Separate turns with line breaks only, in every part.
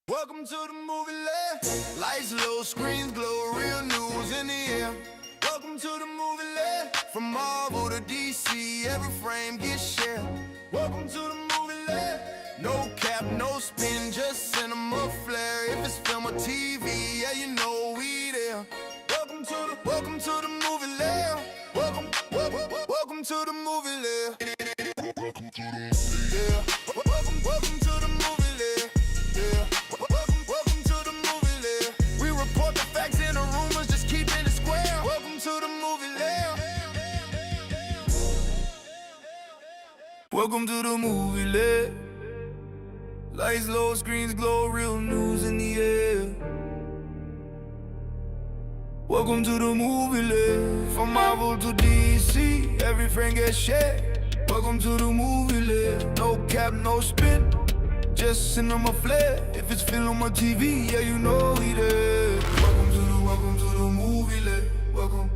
Welcome to the movie Lair. Lights low, screens glow, real news in the air. Welcome to the movie Lair. From Marvel to DC, every frame gets shared. Welcome to the movie Lair. No cap, no spin, just cinema flair. If it's film or TV, yeah, you know we there. Welcome to the movie Lair. Welcome to the movie Lair. Welcome to the movie Lair. Welcome to the movie Lair. Yeah. Welcome to the movie Lair. We report the facts and the rumors, just keeping it square. Welcome to the movie Lair. Welcome to the movie Lair. Lights low, screens glow, real news in the air. Welcome to the movie Lair. From Marvel to DC, every frame gets shared. Welcome to the movie Lair. No cap, no spin, just cinema flair. If it's film or TV, yeah, you know we there. Welcome to the movie Lair. Welcome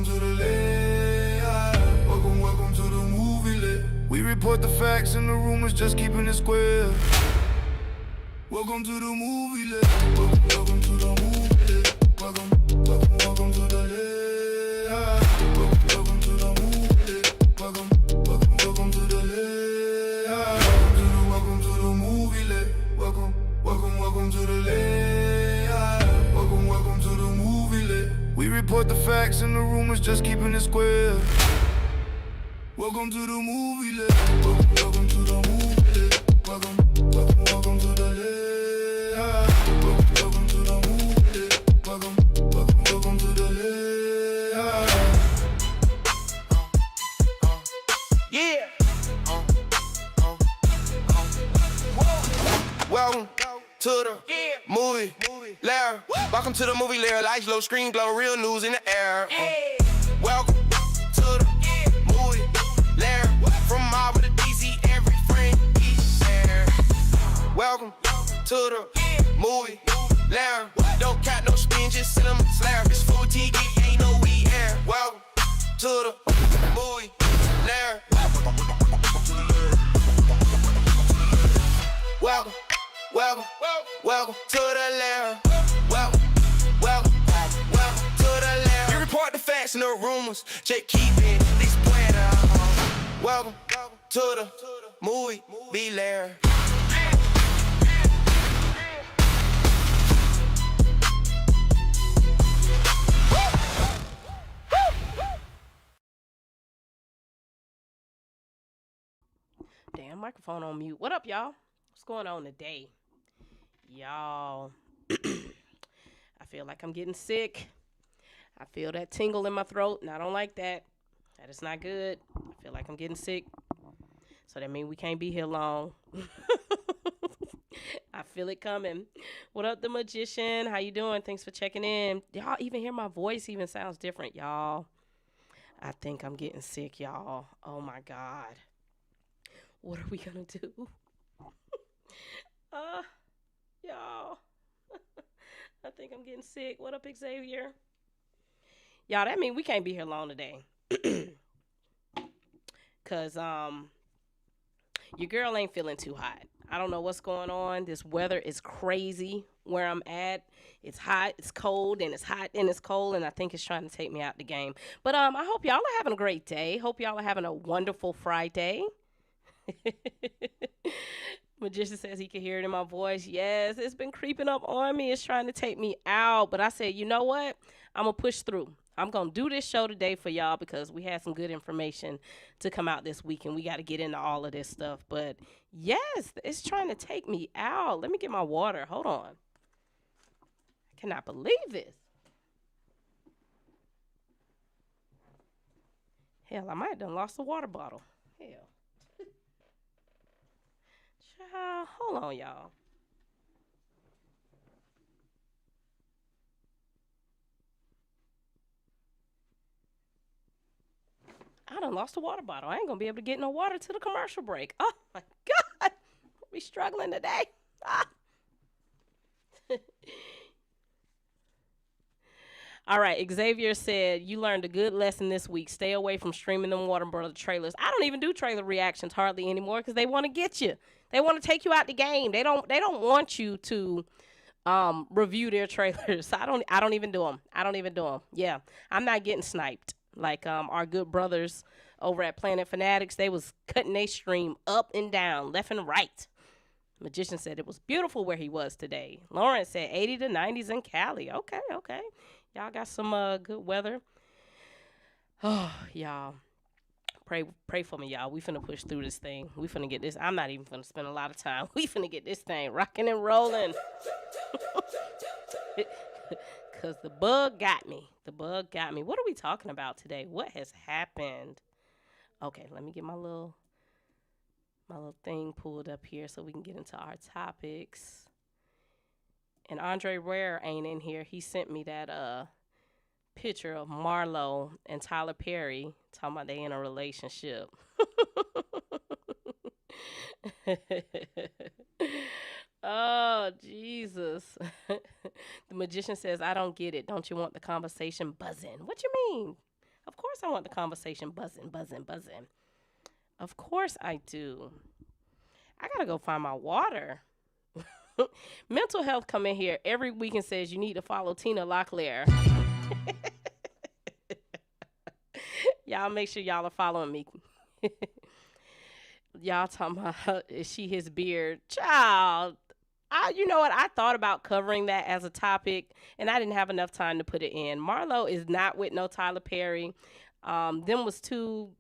to the Lair. Welcome to the movie Lair. We report the facts and the rumors, just keeping it square. Welcome to the movie Lair. Welcome to the movie Lair. Welcome to the Lair. Welcome to the movie Lair. Welcome to the Lair. Welcome to the movie Lair. Welcome to the Lair. Welcome to the movie Lair. We report the facts and the rumors, just keeping it square. Welcome to the movie Lair. Welcome to the movie Lair. Welcome to the Lair. Welcome to the movie Lair. Welcome to the Lair. Yeah. Welcome to the movie Lair. Welcome to the movie Lair. Lights low, screen glow, real news in the air. Welcome to the movie Lair. From Marvel to DC, every frame each share. Welcome to the movie Lair. No cat, no spin, just cinema flair. It's full TV, ain't no we air. Welcome to the movie Lair. Welcome to the Lair. Welcome to the Lair. We report the facts and the rumors, just keeping this square. Welcome to the movie Lair.
Damn, microphone on mute. What up, y'all? What's going on today? Y'all, I feel like I'm getting sick. I feel that tingle in my throat, and I don't like that. That is not good. I feel like I'm getting sick. So that means we can't be here long. I feel it coming. What up, the magician? How you doing? Thanks for checking in. Y'all even hear my voice even sounds different, y'all. I think I'm getting sick, y'all. Oh, my God. What are we going to do? Y'all. I think I'm getting sick. What up, Xavier? Y'all, that means we can't be here long today. Because your girl ain't feeling too hot. I don't know what's going on. This weather is crazy where I'm at. It's hot, it's cold, and it's hot, and it's cold, and I think it's trying to take me out the game. But I hope y'all are having a great day. Hope y'all are having a wonderful Friday. Magician says he can hear it in my voice. Yes, it's been creeping up on me. It's trying to take me out. But I said, you know what? I'm going to push through. I'm going to do this show today for y'all because we had some good information to come out this week, and we got to get into all of this stuff. But, yes, it's trying to take me out. Let me get my water. Hold on. I cannot believe this. Hell, I might have done lost the water bottle. Hell. Child, hold on, y'all. I done lost the water bottle. I ain't gonna be able to get no water to the commercial break. Oh my God. We struggling today. All right, Xavier said, you learned a good lesson this week. Stay away from streaming them Water Brother trailers. I don't even do trailer reactions hardly anymore because they want to get you. They want to take you out the game. They don't want you to review their trailers. I don't even do them. I don't even do them. Yeah, I'm not getting sniped like our good brothers over at Planet Fanatics. They was cutting their stream up and down, left and right. Magician said it was beautiful where he was today. Lawrence said 80 to 90s in Cali. Okay, okay. Y'all got some good weather. Oh, y'all. Pray for me, y'all. We finna push through this thing. We finna get this. I'm not even finna spend a lot of time. We finna get this thing rocking and rolling. Because the bug got me. The bug got me. What are we talking about today? What has happened? Okay, let me get my little thing pulled up here so we can get into our topics. And Andre Rare ain't in here. He sent me that picture of Marlo and Tyler Perry talking about they in a relationship. Oh, Jesus. The magician says, I don't get it. Don't you want the conversation buzzing? What you mean? Of course I want the conversation buzzing, buzzing, buzzing. Of course I do. I got to go find my water. Mental health come in here every week and says you need to follow Tina LockLair. Y'all make sure y'all are following me. Y'all talking about is she his beard? Child. You know what? I thought about covering that as a topic, and I didn't have enough time to put it in. Marlo is not with no Tyler Perry. Them was two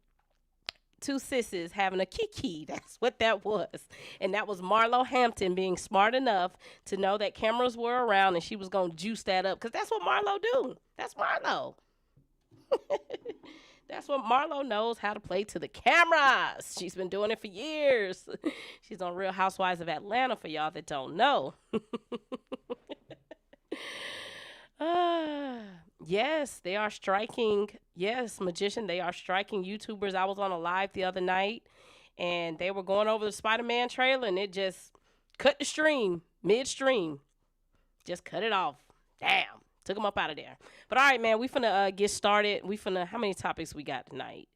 sissies having a Keke. That's what that was. And that was Marlo Hampton being smart enough to know that cameras were around and she was going to juice that up because that's what Marlo do. That's Marlo. That's what Marlo knows, how to play to the cameras. She's been doing it for years. She's on Real Housewives of Atlanta for y'all that don't know. Yes, they are striking. Yes, magician, they are striking YouTubers. I was on a live the other night, and they were going over the Spiderman trailer, and it just cut the stream midstream. Just cut it off. Damn. Took them up out of there. But all right, man, we finna get started. How many topics we got tonight?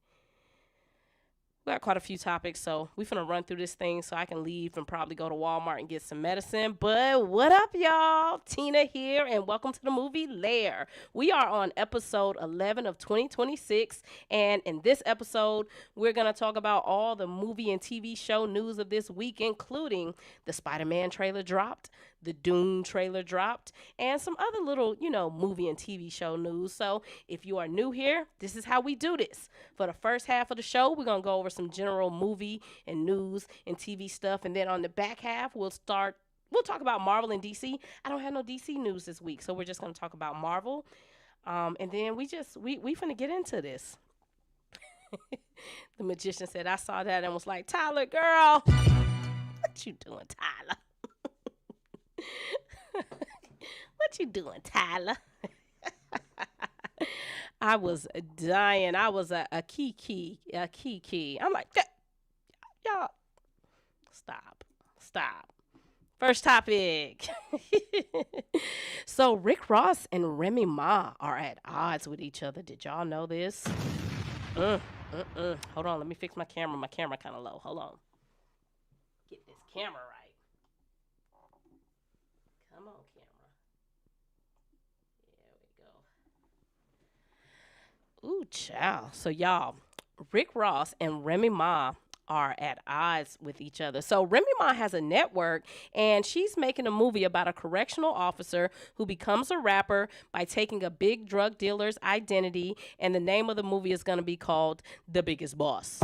We got quite a few topics, so we finna run through this thing so I can leave and probably go to Walmart and get some medicine. But what up, y'all? Tina here, and welcome to the movie Lair. We are on episode 11 of 2026, and in this episode, we're gonna talk about all the movie and TV show news of this week, including the Spider-Man trailer dropped, the Dune trailer dropped, and some other little, movie and TV show news. So if you are new here, this is how we do this. For the first half of the show, we're going to go over some general movie and news and TV stuff. And then on the back half, we'll talk about Marvel and DC. I don't have no DC news this week, so we're just going to talk about Marvel. And then we finna get into this. The magician said, I saw that and was like, Tyler, girl, what you doing, Tyler? What you doing, Tyler? I was dying. I was a Keke. I'm like, y'all, stop. First topic. So Rick Ross and Remy Ma are at odds with each other. Did y'all know this? Hold on, let me fix my camera. My camera kind of low. Hold on. Get this camera right. Come on, camera. There we go. Ooh, child. So, y'all, Rick Ross and Remy Ma are at odds with each other. So, Remy Ma has a network, and she's making a movie about a correctional officer who becomes a rapper by taking a big drug dealer's identity, and the name of the movie is going to be called The Biggest Boss.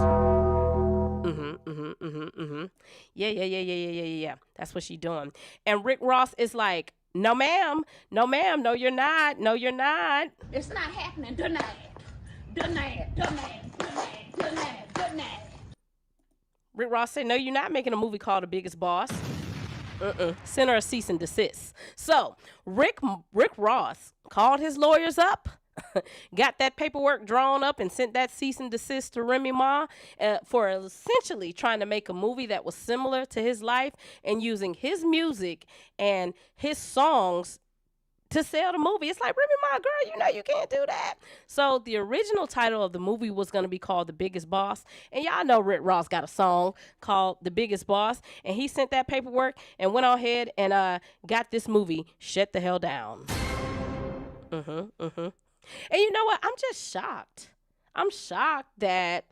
Yeah. That's what she's doing. And Rick Ross is like, no, ma'am. No, you're not. No, you're not.
It's not happening tonight.
Rick Ross said, no, you're not making a movie called The Biggest Boss. Send her a cease and desist. So Rick Ross called his lawyers up, got that paperwork drawn up, and sent that cease and desist to Remy Ma for essentially trying to make a movie that was similar to his life and using his music and his songs to sell the movie. It's like, Remy Ma, girl, you know you can't do that. So the original title of the movie was going to be called The Biggest Boss. And y'all know Rick Ross got a song called The Biggest Boss. And he sent that paperwork and went ahead and got this movie shut the hell down. And you know what? I'm just shocked. I'm shocked that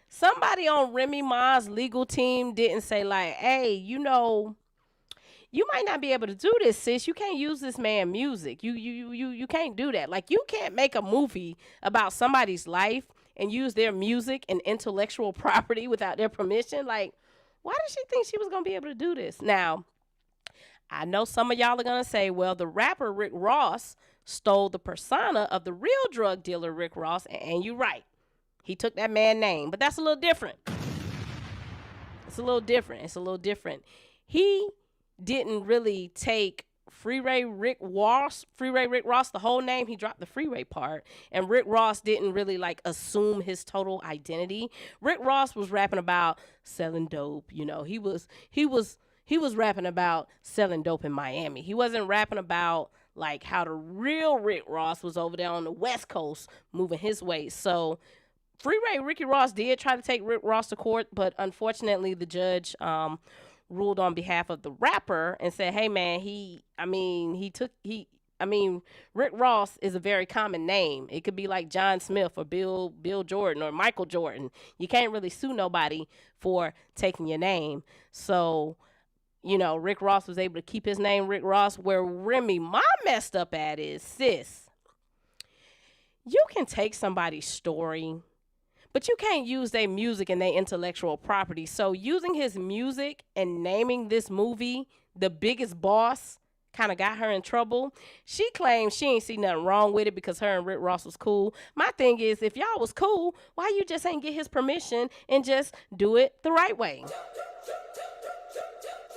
somebody on Remy Ma's legal team didn't say, like, hey, you know, you might not be able to do this, sis. You can't use this man music. You can't do that. Like, you can't make a movie about somebody's life and use their music and intellectual property without their permission. Like, why did she think she was going to be able to do this? Now, I know some of y'all are going to say, well, the rapper Rick Ross stole the persona of the real drug dealer Rick Ross, and you're right. He took that man's name, but that's a little different. It's a little different. He didn't really take Freeway Rick Ross, the whole name. He dropped the Freeway part, and Rick Ross didn't really like assume his total identity. Rick Ross was rapping about selling dope. You know, he was rapping about selling dope in Miami. He wasn't rapping about like how the real Rick Ross was over there on the West Coast moving his way. So Freeway Ricky Ross did try to take Rick Ross to court, but unfortunately the judge ruled on behalf of the rapper and said, hey man, Rick Ross is a very common name. It could be like John Smith or Bill Jordan or Michael Jordan. You can't really sue nobody for taking your name. So, you know, Rick Ross was able to keep his name Rick Ross. Where Remy Ma messed up at is, sis, you can take somebody's story, but you can't use their music and their intellectual property. So using his music and naming this movie The Biggest Boss kind of got her in trouble. She claims she ain't see nothing wrong with it because her and Rick Ross was cool. My thing is, if y'all was cool, why you just ain't get his permission and just do it the right way?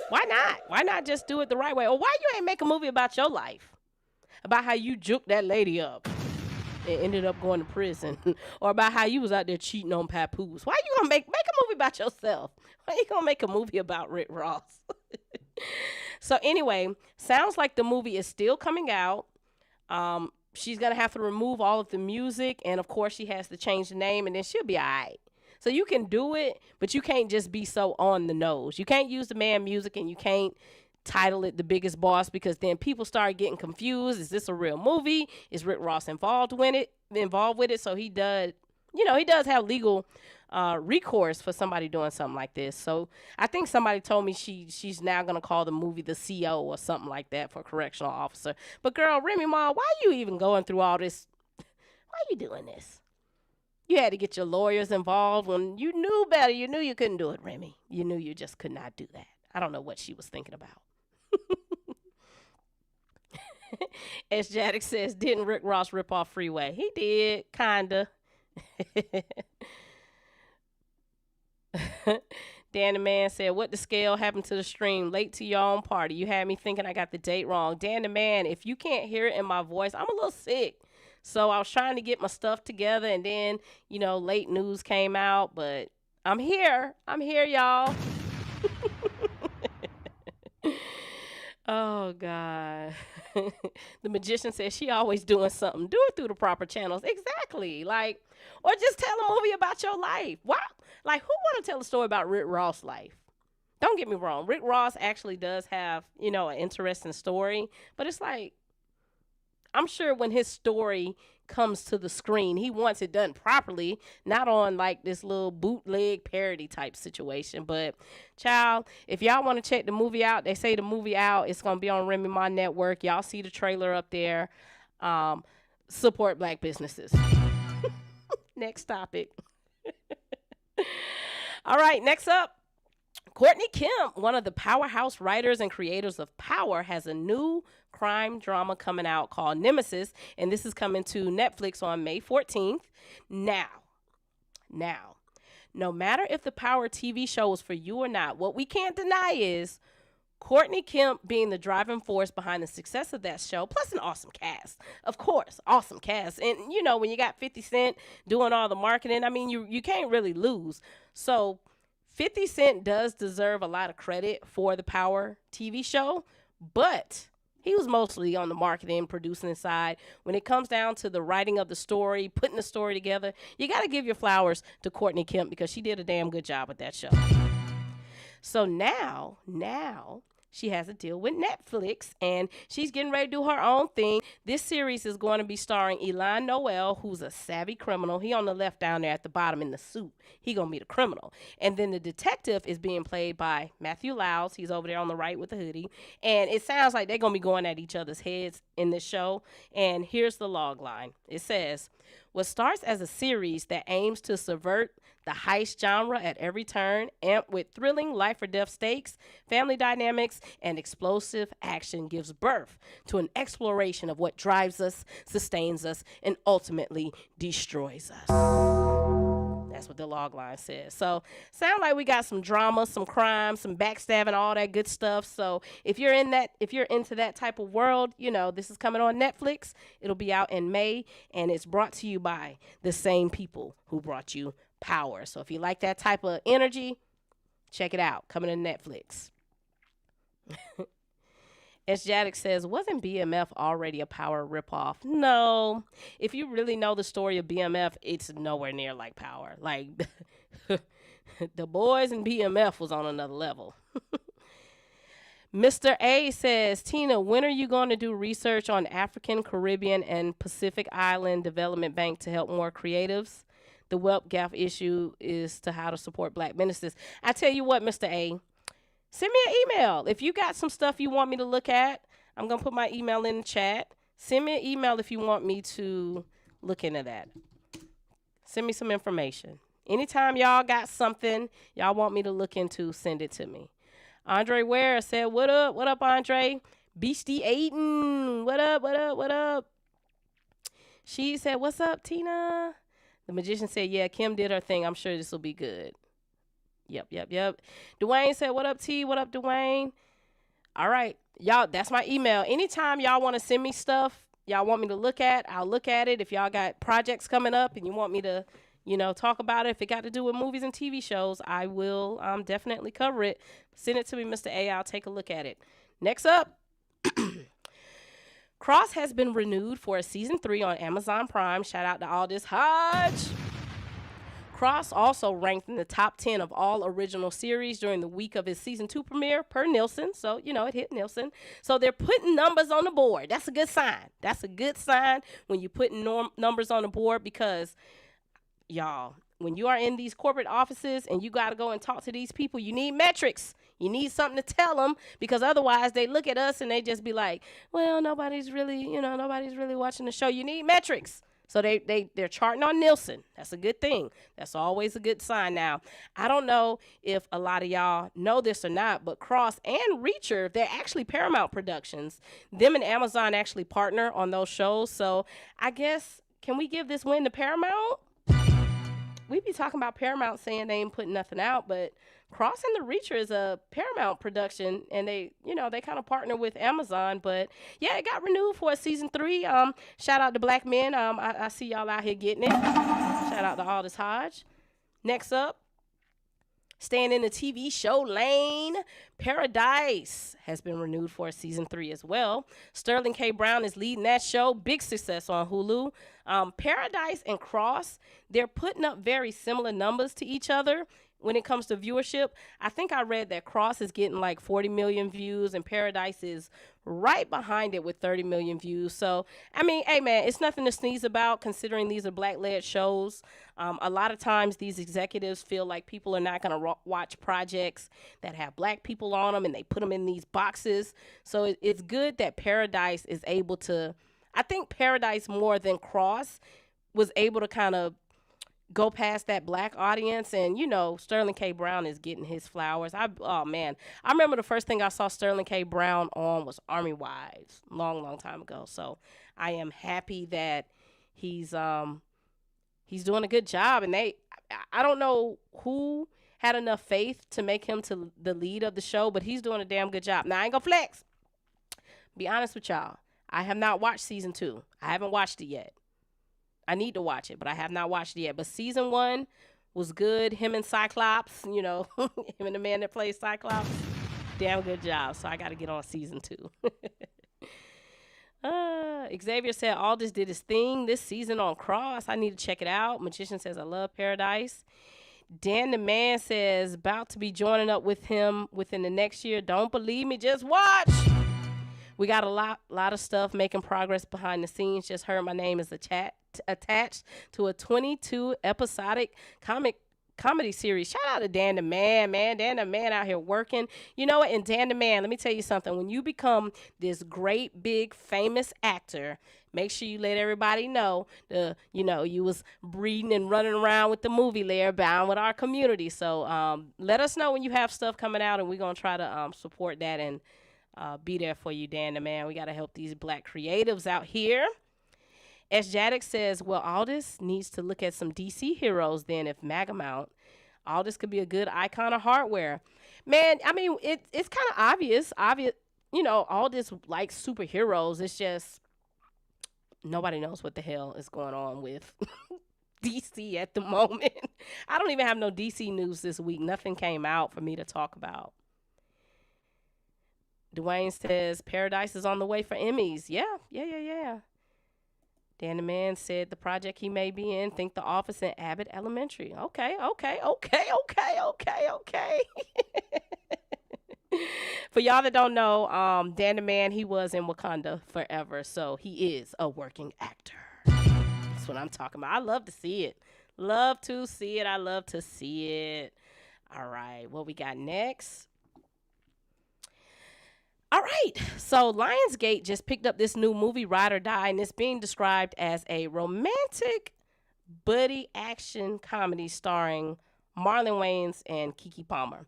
Why not? Why not just do it the right way? Or why you ain't make a movie about your life? About how you juked that lady up and ended up going to prison, or about how you was out there cheating on papoose. Why you gonna make a movie about yourself? Why you gonna make a movie about Rick Ross? So anyway, sounds like the movie is still coming out. She's gonna have to remove all of the music, and of course she has to change the name, and then she'll be all right. So you can do it, but you can't just be so on the nose. You can't use the man music, and you can't title it The Biggest Boss, because then people start getting confused. Is this a real movie? Is Rick Ross involved with it? So he does have legal recourse for somebody doing something like this. So I think somebody told me she's now going to call the movie The CO or something like that for correctional officer. But girl, Remy Ma, why are you even going through all this? Why are you doing this? You had to get your lawyers involved when you knew better. You knew you couldn't do it, Remy. You knew you just could not do that. I don't know what she was thinking about. As Jaddick says, didn't Rick Ross rip off Freeway? He did, kinda. Dan the Man said, what the scale happened to the stream? Late to your own party. You had me thinking I got the date wrong. Dan the Man, if you can't hear it in my voice, I'm a little sick. So I was trying to get my stuff together, and then, you know, late news came out, but I'm here. I'm here, y'all. Oh, God. The magician says she always doing something. Do it through the proper channels. Exactly. Like, or just tell a movie about your life. Wow. Like, who want to tell a story about Rick Ross' life? Don't get me wrong. Rick Ross actually does have, you know, an interesting story. But it's like, I'm sure when his story comes to the screen, he wants it done properly, not on like this little bootleg parody type situation. But child, if y'all want to check the movie out, they say the movie out, it's gonna be on Remy Ma Network. Y'all see the trailer up there. Support black businesses. Next topic. All right, next up, Courtney Kemp, one of the powerhouse writers and creators of Power, has a new crime drama coming out called Nemesis, and this is coming to Netflix on May 14th. Now, no matter if the Power TV show is for you or not, what we can't deny is Courtney Kemp being the driving force behind the success of that show, plus an awesome cast. Of course, awesome cast. And, you know, when you got 50 Cent doing all the marketing, I mean, you can't really lose. So 50 Cent does deserve a lot of credit for the Power TV show, but He was mostly on the marketing, producing side. When it comes down to the writing of the story, putting the story together, you got to give your flowers to Courtney Kemp because she did a damn good job with that show. So now she has a deal with Netflix and she's getting ready to do her own thing. This series is going to be starring Elan Noel, who's a savvy criminal. He on the left down there at the bottom in the suit. He going to be the criminal. And then the detective is being played by Matthew Lyles. He's over there on the right with the hoodie. And it sounds like they're going to be going at each other's heads in this show. And here's the log line. It says, what starts as a series that aims to subvert the heist genre at every turn, amped with thrilling life or death stakes, family dynamics, and explosive action, gives birth to an exploration of what drives us, sustains us, and ultimately destroys us. That's what the log line says. So, sound like we got some drama, some crime, some backstabbing, all that good stuff. So, if you're into that type of world, this is coming on Netflix. It'll be out in May, and it's brought to you by the same people who brought you Power. So if you like that type of energy, check it out. Coming to Netflix. As Jaddick says, wasn't BMF already a Power ripoff? No. If you really know the story of BMF, it's nowhere near like Power. Like, the boys in BMF was on another level. Mr. A says, Tina, when are you going to do research on African, Caribbean, and Pacific Island Development Bank to help more creatives? The wealth gap issue is to how to support black businesses. I tell you what, Mr. A, send me an email. If you got some stuff you want me to look at, I'm going to put my email in the chat. Send me an email if you want me to look into that. Send me some information. Anytime y'all got something y'all want me to look into, send it to me. Andre Ware said, what up? What up, Andre? Beastie Aiden. What up? What up? What up? She said, what's up, Tina? The magician said, yeah, Kim did her thing. I'm sure this will be good. Yep. Dwayne said, what up, T? What up, Dwayne? All right. Y'all, that's my email. Anytime y'all want to send me stuff y'all want me to look at, I'll look at it. If y'all got projects coming up and you want me to, talk about it, if it got to do with movies and TV shows, I will definitely cover it. Send it to me, Mr. A. I'll take a look at it. Next up. Cross has been renewed for a season 3 on Amazon Prime. Shout out to Aldous Hodge. Cross also ranked in the top 10 of all original series during the week of his season 2 premiere per Nielsen. So, it hit Nielsen. So they're putting numbers on the board. That's a good sign. That's a good sign when you're putting numbers on the board because, y'all, when you are in these corporate offices and you got to go and talk to these people, you need metrics. You need something to tell them because otherwise they look at us and they just be like, well, nobody's really watching the show. You need metrics. So they're charting on Nielsen. That's a good thing. That's always a good sign. Now, I don't know if a lot of y'all know this or not, but Cross and Reacher, they're actually Paramount Productions. Them and Amazon actually partner on those shows. So I guess, can we give this win to Paramount? We be talking about Paramount saying they ain't putting nothing out, but Cross and the Reacher is a Paramount production, and they kind of partner with Amazon. But yeah, it got renewed for a season 3. Shout out to Black Men. I see y'all out here getting it. Shout out to Aldous Hodge. Next up, staying in the TV show lane, Paradise has been renewed for season 3 as well. Sterling K. Brown is leading that show. Big success on Hulu. Paradise and Cross, they're putting up very similar numbers to each other when it comes to viewership. I think I read that Cross is getting like 40 million views and Paradise is right behind it with 30 million views. So, I mean, hey, man, it's nothing to sneeze about considering these are Black-led shows. A lot of times these executives feel like people are not going to watch projects that have Black people on them and they put them in these boxes. So it's good that Paradise is able to, I think Paradise more than Cross was able to kind of go past that Black audience. And, Sterling K. Brown is getting his flowers. I remember the first thing I saw Sterling K. Brown on was Army Wives, long time ago. So I am happy that he's doing a good job. And I don't know who had enough faith to make him to the lead of the show, but he's doing a damn good job. Now, I ain't gonna flex. Be honest with y'all. I have not watched season 2. I haven't watched it yet. I need to watch it, but I have not watched it yet. But season 1 was good. Him and Cyclops, him and the man that plays Cyclops, damn good job. So I got to get on season 2. Xavier said Aldous did his thing this season on Cross. I need to check it out. Magician says I love Paradise. Dan the Man says about to be joining up with him within the next year. Don't believe me, just watch. We got a lot of stuff making progress behind the scenes. Just heard my name is attached to a 22 episodic comedy series. Shout out to Dan the Man, man. Dan the Man out here working. You know what? And Dan the Man, let me tell you something. When you become this great, big, famous actor, make sure you let everybody know you was breeding and running around with the movie Lair, bound with our community. So let us know when you have stuff coming out, and we're gonna try to support that and be there for you, Dan the Man. We gotta help these black creatives out here. As Jaddick says, well, Aldous needs to look at some DC heroes then if Magamount. Aldous could be a good icon of hardware. Man, I mean, it's kind of obvious. Aldous likes superheroes. It's just nobody knows what the hell is going on with DC at the moment. I don't even have no DC news this week. Nothing came out for me to talk about. Dwayne says Paradise is on the way for Emmys. Yeah. Dan the Man said the project he may be in, think The Office and Abbott Elementary. Okay. For y'all that don't know, Dan the Man, he was in Wakanda forever, so he is a working actor. That's what I'm talking about. I love to see it. I love to see it. All right, what we got next? All right, so Lionsgate just picked up this new movie, Ride or Die, and it's being described as a romantic buddy action comedy starring Marlon Wayans and Keke Palmer.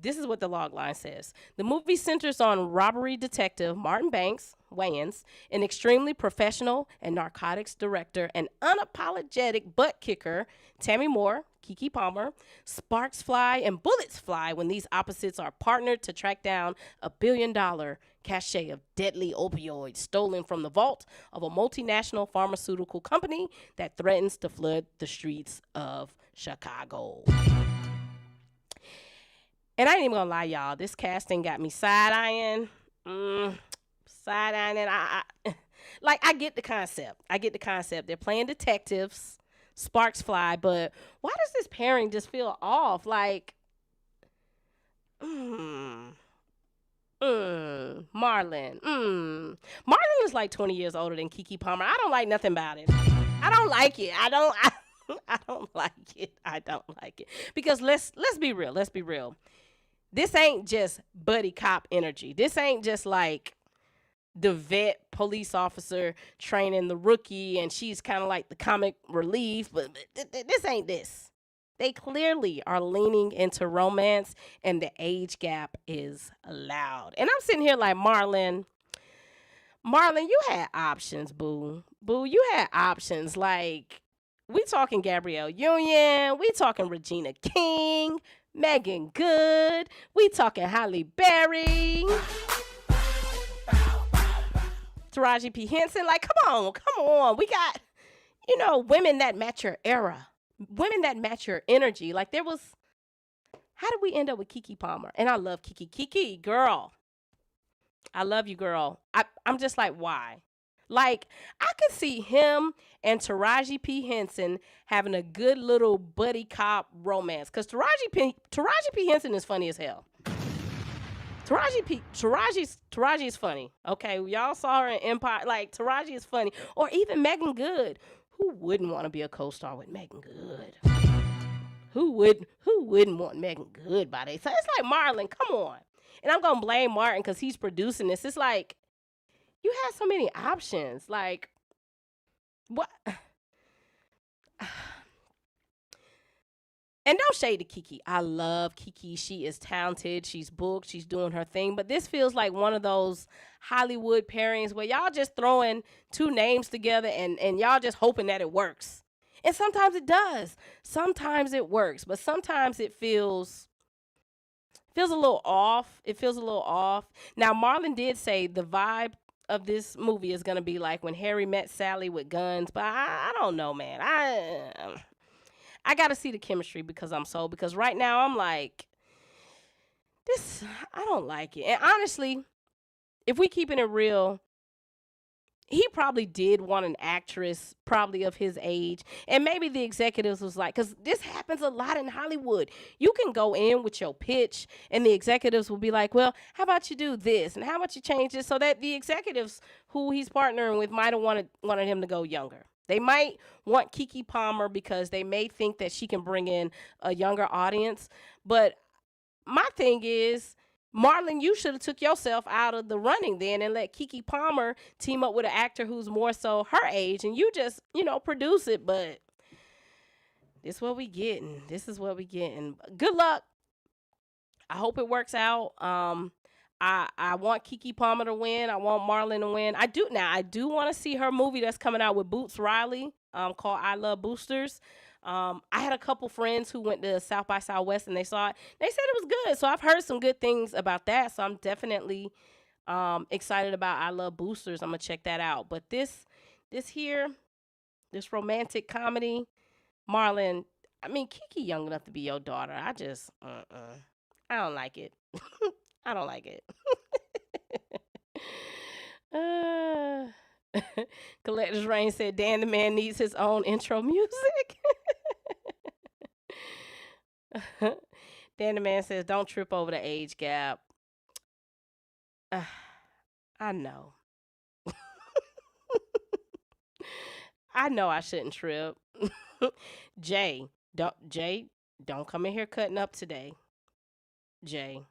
This is what the logline says. The movie centers on robbery detective Martin Wayans, an extremely professional and narcotics director, and unapologetic butt kicker, Tammy Moore, Keke Palmer. Sparks fly and bullets fly when these opposites are partnered to track down $1 billion cachet of deadly opioids stolen from the vault of a multinational pharmaceutical company that threatens to flood the streets of Chicago. And I ain't even gonna lie, y'all. This casting got me side-eyeing. Side-eyeing. I get the concept. They're playing detectives. Sparks fly. But why does this pairing just feel off? Like, Marlon. Marlon is like 20 years older than Keke Palmer. I don't like nothing about it. I don't like it. I don't like it. Because let's be real. This ain't just buddy cop energy. This ain't just like the vet police officer training the rookie and she's kind of like the comic relief. But this ain't this. They clearly are leaning into romance and the age gap is loud. And I'm sitting here like, Marlon, you had options, boo. Boo, you had options. Like, we talking Gabrielle Union. We talking Regina King. Megan Good. We talking Halle Berry. Taraji P. Henson. Like, come on. We got, women that match your era. Women that match your energy. Like, how did we end up with Keke Palmer? And I love Keke. Keke, girl. I love you, girl. I'm just like, why? Like, I could see him and Taraji P. Henson having a good little buddy cop romance. Because Taraji P. Henson is funny as hell. Taraji is funny. Okay, y'all saw her in Empire. Like, Taraji is funny. Or even Megan Good. Who wouldn't want to be a co-star with Megan Good? Who wouldn't want Megan Good by their side? It's like, Marlon, come on. And I'm going to blame Martin because he's producing this. It's like, you had so many options. Like, what? And don't shade to Keke. I love Keke. She is talented. She's booked. She's doing her thing. But this feels like one of those Hollywood pairings where y'all just throwing two names together and y'all just hoping that it works. And sometimes it does. Sometimes it works. But sometimes it feels a little off. It feels a little off. Now, Marlon did say the vibe of this movie is going to be like when Harry met Sally with guns. But I don't know, man. I got to see the chemistry because right now I'm like, I don't like it. And honestly, if we keeping it real, he probably did want an actress probably of his age, and maybe the executives was like, because this happens a lot in Hollywood. You can go in with your pitch and the executives will be like, well, how about you do this and how about you change this, so that the executives who he's partnering with might have wanted him to go younger. They might want Keke Palmer because they may think that she can bring in a younger audience. But my thing is, Marlon, you should have took yourself out of the running then and let Keke Palmer team up with an actor who's more so her age, and you just, produce it. But this is what we getting. This is what we getting. Good luck. I hope it works out. I want Keke Palmer to win. I want Marlon to win. I do want to see her movie that's coming out with Boots Riley, called I Love Boosters. I had a couple friends who went to South by Southwest and they saw it. They said it was good. So I've heard some good things about that. So I'm definitely excited about I Love Boosters. I'm gonna check that out. But this romantic comedy, Marlon, I mean, Keke young enough to be your daughter. I just I don't like it. I don't like it. Collector's Rain said Dan the Man needs his own intro music. Dan the Man says don't trip over the age gap. I know. I know I shouldn't trip. Jay, don't come in here cutting up today. Jay.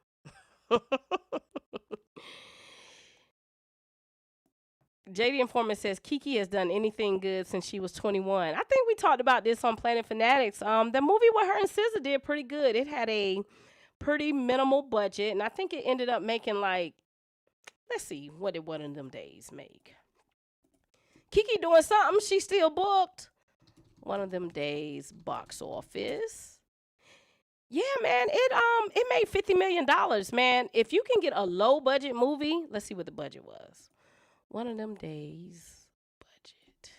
JD Informant says Keke has done anything good since she was 21. I think we talked about this on Planet Fanatics. The movie with her and SZA did pretty good. It had a pretty minimal budget, and I think it ended up making like, let's see, what did one of them days make? Keke doing something. She still booked. One of them days box office. Yeah, man, it made $50 million, man. If you can get a low budget movie, let's see what the budget was. One of them days budget.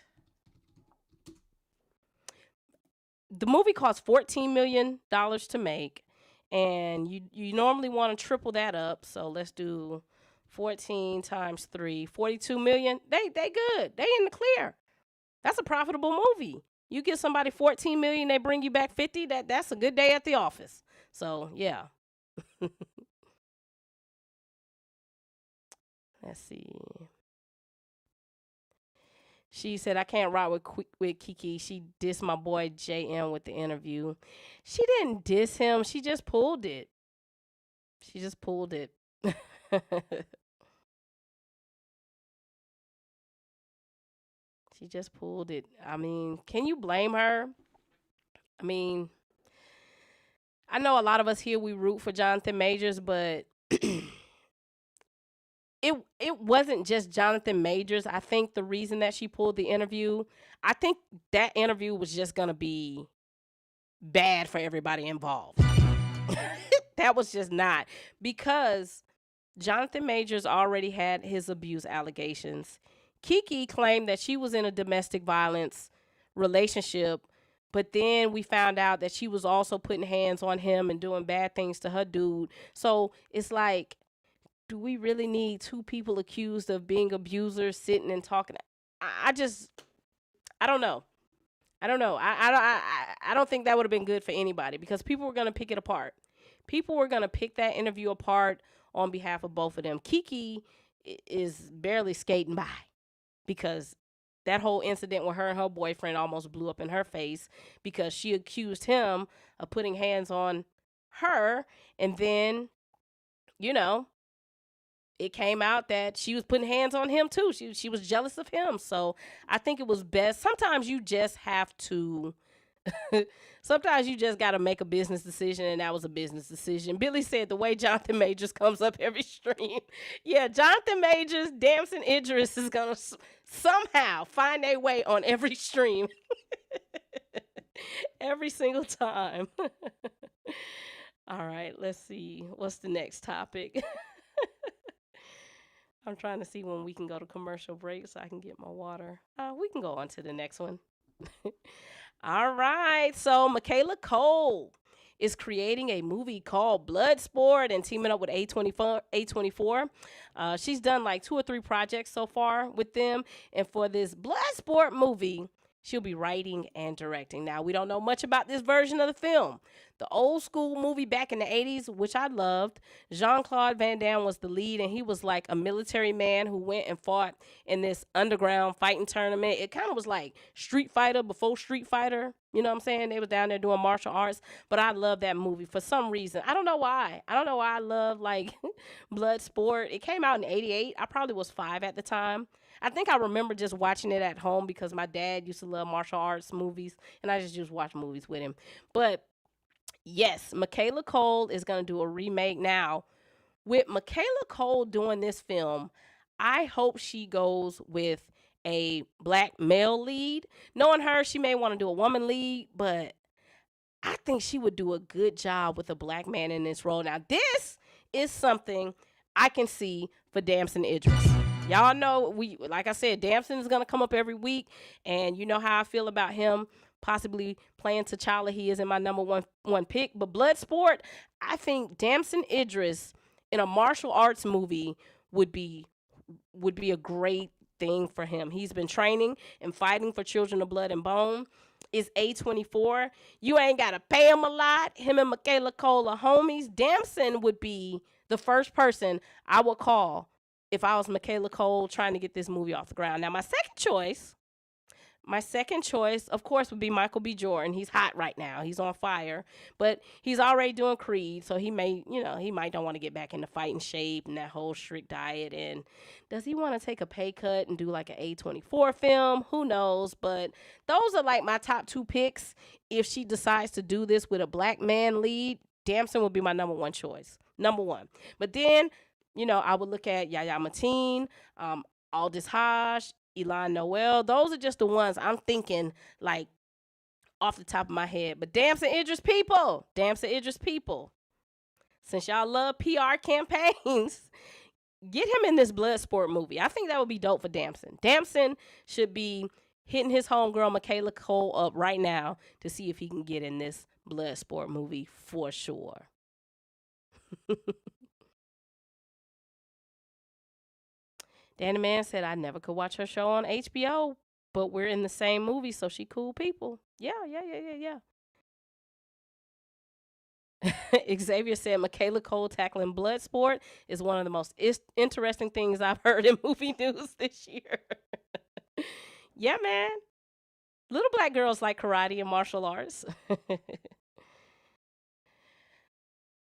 The movie cost $14 million to make, and you normally want to triple that up. So let's do 14 times 3, 42 million. They good. They in the clear. That's a profitable movie. You give somebody 14 million, they bring you back 50. That's a good day at the office. So yeah. Let's see. She said, I can't rock with Keke. She dissed my boy JM with the interview. She didn't diss him. She just pulled it. She just pulled it. She just pulled it. I mean, can you blame her? I mean, I know a lot of us here, we root for Jonathan Majors, but it wasn't just Jonathan Majors. I think the reason that she pulled the interview, I think that interview was just going to be bad for everybody involved. That was just not, because Jonathan Majors already had his abuse allegations. Keke claimed that she was in a domestic violence relationship, but then we found out that she was also putting hands on him and doing bad things to her dude. So it's like, do we really need two people accused of being abusers sitting and talking? I don't know. I don't think that would have been good for anybody, because people were going to pick it apart. People were going to pick that interview apart on behalf of both of them. Keke is barely skating by, because that whole incident with her and her boyfriend almost blew up in her face because she accused him of putting hands on her. And then, it came out that she was putting hands on him too. She was jealous of him. So I think it was best. Sometimes you just have to, sometimes you just got to make a business decision, and that was a business decision. Billy said the way Jonathan Majors comes up every stream. Yeah, Jonathan Majors, Damson Idris is going to somehow find their way on every stream. Every single time. All right, let's see. What's the next topic? I'm trying to see when we can go to commercial break so I can get my water. We can go on to the next one. All right. So Michaela Cole is creating a movie called Bloodsport and teaming up with A24. She's done like 2 or 3 projects so far with them. And for this Bloodsport movie, she'll be writing and directing. Now, we don't know much about this version of the film. The old school movie back in the 80s, which I loved, Jean-Claude Van Damme was the lead, and he was like a military man who went and fought in this underground fighting tournament. It kind of was like Street Fighter before Street Fighter. You know what I'm saying? They was down there doing martial arts, but I love that movie for some reason. I don't know why. I don't know why I love like Bloodsport. It came out in '88. I probably was 5 at the time. I think I remember just watching it at home because my dad used to love martial arts movies, and I just watch movies with him. But yes, Michaela Cole is going to do a remake now. With Michaela Cole doing this film, I hope she goes with a black male lead. Knowing her, she may want to do a woman lead, but I think she would do a good job with a black man in this role. Now, this is something I can see for Damson Idris. Y'all know, like I said, Damson is going to come up every week, and you know how I feel about him possibly playing T'Challa. He is in my number one pick. But Bloodsport, I think Damson Idris in a martial arts movie would be a great thing for him. He's been training and fighting for Children of Blood and Bone. It's A24. You ain't got to pay him a lot. Him and Michaela Cole are homies. Damson would be the first person I would call if I was Michaela Cole trying to get this movie off the ground. Now, my second choice, of course, would be Michael B. Jordan. He's hot right now. He's on fire. But he's already doing Creed, so he might don't want to get back into fighting shape and that whole strict diet. And does he want to take a pay cut and do like an A24 film? Who knows? But those are like my top 2 picks. If she decides to do this with a black man lead, Damson would be my number 1 choice. Number 1. But then, I would look at Yahya Mateen, Aldous Hodge, Elan Noel. Those are just the ones I'm thinking like off the top of my head. But Damson Idris people. Since y'all love PR campaigns, get him in this Bloodsport movie. I think that would be dope for Damson. Damson should be hitting his homegirl Michaela Cole up right now to see if he can get in this Bloodsport movie for sure. Danny Man said, I never could watch her show on HBO, but we're in the same movie, so she cool people. Yeah. Xavier said, Michaela Cole tackling Bloodsport is one of the most interesting things I've heard in movie news this year. Yeah, man. Little black girls like karate and martial arts.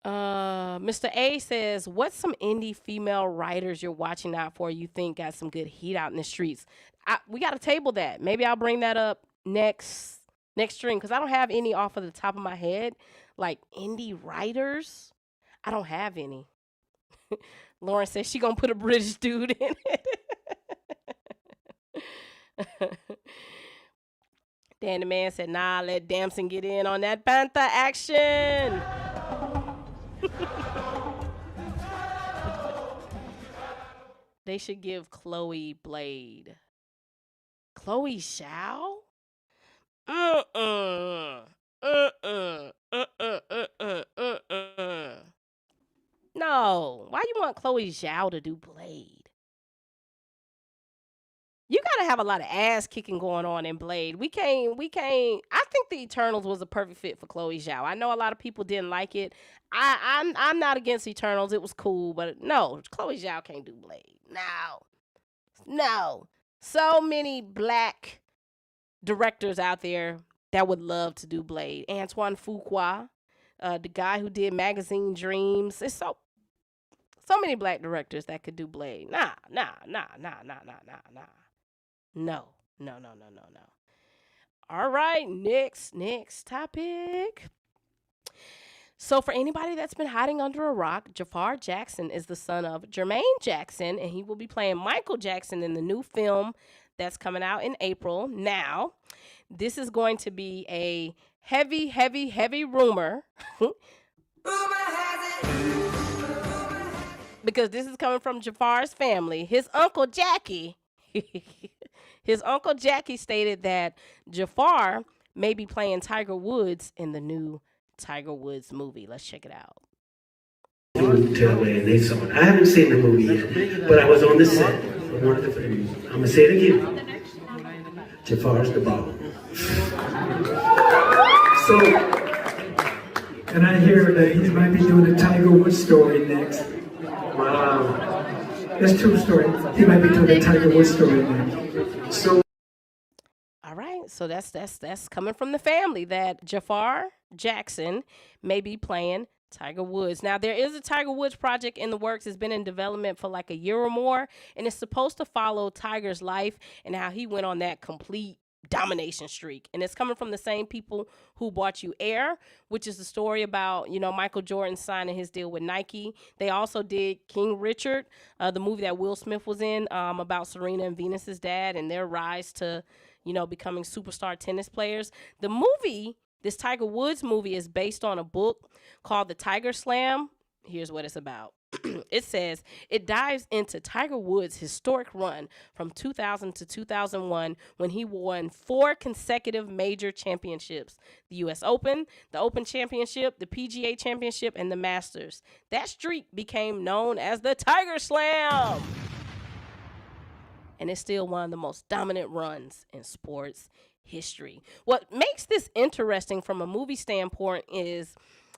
Mr. A says, what's some indie female writers you're watching out for you think got some good heat out in the streets? We got to table that. Maybe I'll bring that up next stream because I don't have any off of the top of my head. Like indie writers, I don't have any. Lauren says she gonna put a British dude in it. Danny Man said, nah, let Damson get in on that Panther action. They should give Chloe Blade. Chloe Zhao? No. Why you want Chloe Zhao to do Blade? You gotta have a lot of ass kicking going on in Blade. We can't. I think the Eternals was a perfect fit for Chloe Zhao. I know a lot of people didn't like it. I'm not against Eternals. It was cool, but no, Chloe Zhao can't do Blade. No. So many black directors out there that would love to do Blade. Antoine Fuqua, the guy who did Magazine Dreams. It's so many black directors that could do Blade. Nah. No. All right, next topic. So for anybody that's been hiding under a rock, Jaafar Jackson is the son of Jermaine Jackson, and he will be playing Michael Jackson in the new film that's coming out in April. Now, this is going to be a heavy rumor. Because this is coming from Jaafar's family. His uncle Jackie stated that Jaafar may be playing Tiger Woods in the new Tiger Woods movie. Let's check it out.
To LA and they saw it. I haven't seen the movie yet, but I was on the set for one of the films. I'm gonna say it again. Jaafar's the ball.
So, and I hear that he might be doing a Tiger Woods story next.
Wow.
That's true story. He might be doing a Tiger Woods story next.
So
All right, so that's coming from the family that Jaafar Jackson may be playing Tiger Woods. Now, there is a Tiger Woods project in the works. It's been in development for like a year or more, and it's supposed to follow Tiger's life and how he went on that complete domination streak. And it's coming from the same people who bought you Air, which is the story about, Michael Jordan signing his deal with Nike. They also did King Richard, the movie that Will Smith was in, about Serena and Venus's dad and their rise to, becoming superstar tennis players. The movie, this Tiger Woods movie, is based on a book called The Tiger Slam. Here's what it's about. It says it dives into Tiger Woods' historic run from 2000 to 2001 when he won 4 consecutive major championships: the U.S. Open, the Open Championship, the PGA Championship, and the Masters. That streak became known as the Tiger Slam. And it's still one of the most dominant runs in sports history. What makes this interesting from a movie standpoint is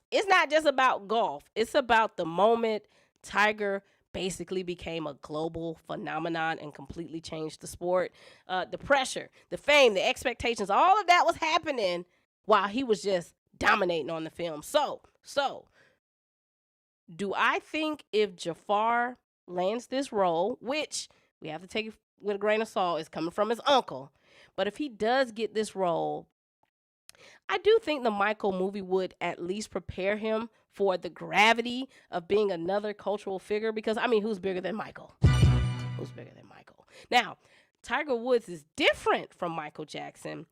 it's not just about golf. It's about the moment Tiger basically became a global phenomenon and completely changed the sport. The pressure, the fame, the expectations, all of that was happening while he was just dominating on the film. So, do I think if Jaafar lands this role, which we have to take it with a grain of salt, is coming from his uncle, but if he does get this role, I do think the Michael movie would at least prepare him for the gravity of being another cultural figure, because, who's bigger than Michael? Who's bigger than Michael? Now, Tiger Woods is different from Michael Jackson.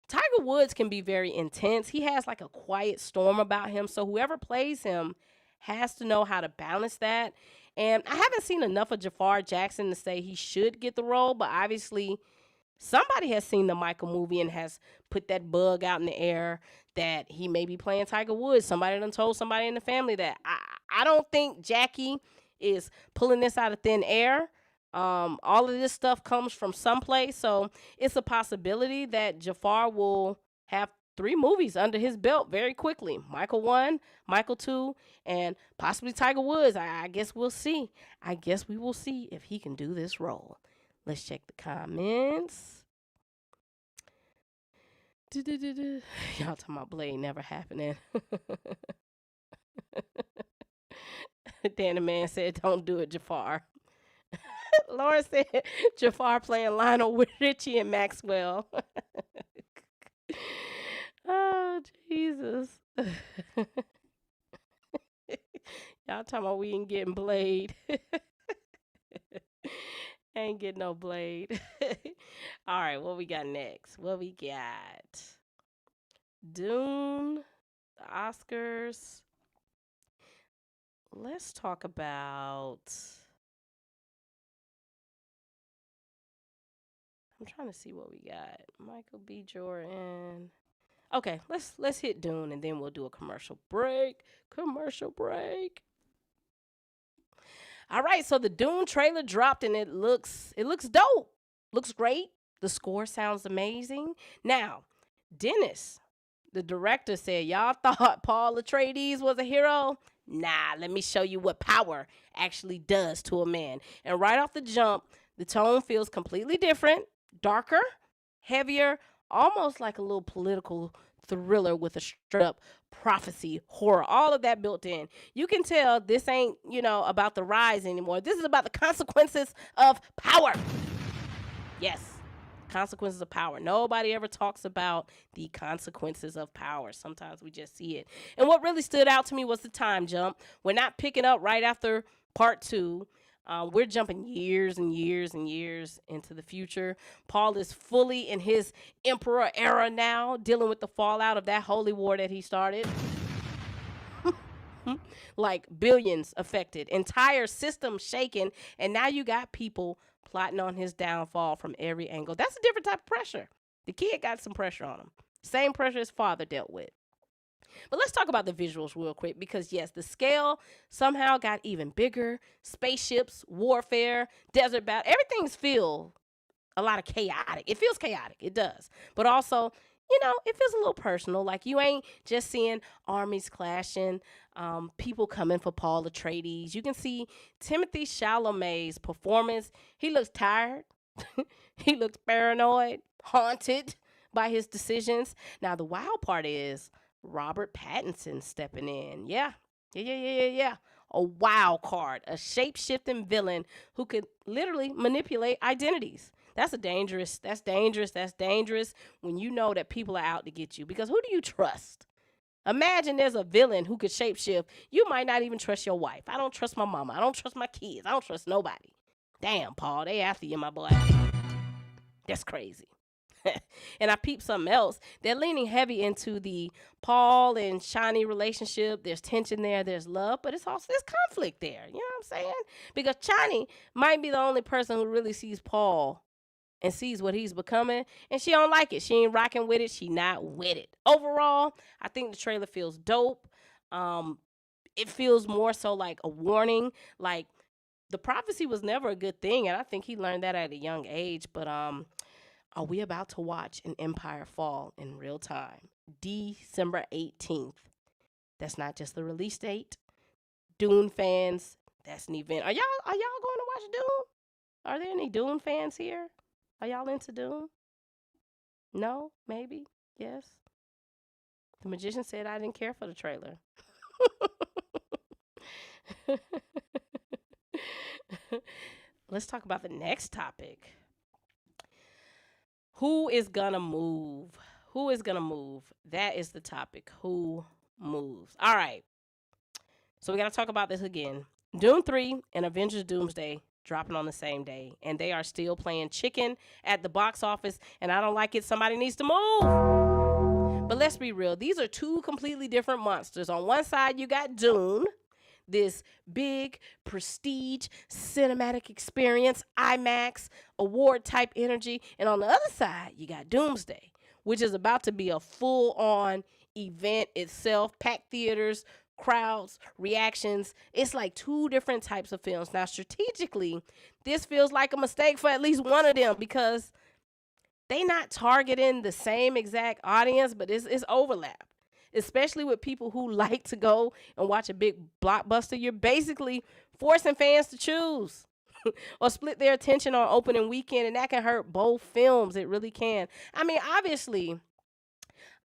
Tiger Woods can be very intense. He has like a quiet storm about him, so whoever plays him has to know how to balance that. And I haven't seen enough of Jaafar Jackson to say he should get the role, but obviously somebody has seen the Michael movie and has put that bug out in the air that he may be playing Tiger Woods. Somebody done told somebody in the family that. I don't think Jackie is pulling this out of thin air. All of this stuff comes from someplace, so it's a possibility that Jaafar will have 3 movies under his belt very quickly. Michael 1, Michael 2, and possibly Tiger Woods. I guess we'll see. I guess we will see if he can do this role. Let's check the comments. Y'all talking about Blade never happening. Danny Man said, don't do it, Jaafar. Lauren said, Jaafar playing Lionel with Richie and Maxwell. Oh, Jesus. Y'all talking about we ain't getting Blade. Ain't getting no Blade. All right, what we got next? What we got? Dune, the Oscars. Let's talk about... I'm trying to see what we got. Michael B. Jordan. Okay, let's hit Dune and then we'll do a commercial break. All right, so the Dune trailer dropped and it looks dope. Looks great. The score sounds amazing. Now, Dennis, the director, said, y'all thought Paul Atreides was a hero? Nah, let me show you what power actually does to a man. And right off the jump, the tone feels completely different, darker, heavier, almost like a little political thriller with a straight up prophecy, horror, all of that built in. You can tell this ain't, about the rise anymore. This is about the consequences of power. Yes, consequences of power. Nobody ever talks about the consequences of power. Sometimes we just see it. And what really stood out to me was the time jump. We're not picking up right after part 2. We're jumping years and years and years into the future. Paul is fully in his emperor era now, dealing with the fallout of that holy war that he started. Like billions affected, entire system shaken, and now you got people plotting on his downfall from every angle. That's a different type of pressure. The kid got some pressure on him. Same pressure his father dealt with. But let's talk about the visuals real quick because, yes, the scale somehow got even bigger. Spaceships, warfare, desert battle, everything's feel a lot of chaotic. It feels chaotic. It does. But also, it feels a little personal. Like you ain't just seeing armies clashing, people coming for Paul Atreides. You can see Timothy Chalamet's performance. He looks tired. He looks paranoid, haunted by his decisions. Now, the wild part is Robert Pattinson stepping in. Yeah. Yeah. A wild card, a shape-shifting villain who could literally manipulate identities. That's dangerous when you know that people are out to get you. Because who do you trust? Imagine there's a villain who could shapeshift. You might not even trust your wife. I don't trust my mama. I don't trust my kids. I don't trust nobody. Damn, Paul, they after you, my boy. That's crazy. And I peeped something else. They're leaning heavy into the Paul and Shani relationship. There's tension there. There's love, but there's conflict there. You know what I'm saying? Because Shani might be the only person who really sees Paul and sees what he's becoming, and she don't like it. She ain't rocking with it. She not with it. Overall, I think the trailer feels dope. It feels more so like a warning. Like the prophecy was never a good thing, and I think he learned that at a young age. But are we about to watch an empire fall in real time? December 18th. That's not just the release date. Dune fans, that's an event. Are y'all going to watch Dune? Are there any Dune fans here? Are y'all into Dune? No? Maybe? Yes? The magician said I didn't care for the trailer. Let's talk about the next topic. Who is gonna move? Who is gonna move? That is the topic. Who moves? All right. So we got to talk about this again. Dune 3 and Avengers Doomsday dropping on the same day, and they are still playing chicken at the box office, and I don't like it. Somebody needs to move. But let's be real. These are two completely different monsters. On one side, you got Dune, this big prestige cinematic experience, IMAX, award type energy. And on the other side, you got Doomsday, which is about to be a full on event itself, packed theaters, crowds, reactions. It's like two different types of films. Now, strategically, this feels like a mistake for at least one of them because they not targeting the same exact audience, but it's overlap. Especially with people who like to go and watch a big blockbuster. You're basically forcing fans to choose or split their attention on opening weekend, and that can hurt both films. It really can. I mean, obviously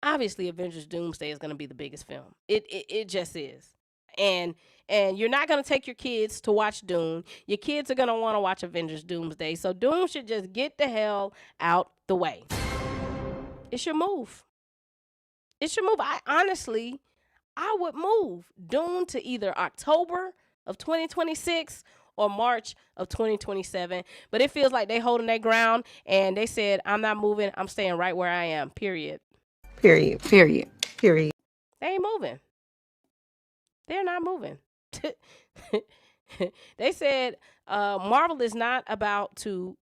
Avengers Doomsday is going to be the biggest film. It just is. And you're not going to take your kids to watch Dune. Your kids are going to want to watch Avengers Doomsday. So Dune should just get the hell out the way. It's your move. It's your move. I would move Dune to either October of 2026 or March of 2027. But it feels like they holding their ground, and they said, I'm not moving. I'm staying right where I am, period.
Period.
They ain't moving. They're not moving. They said Marvel is not about to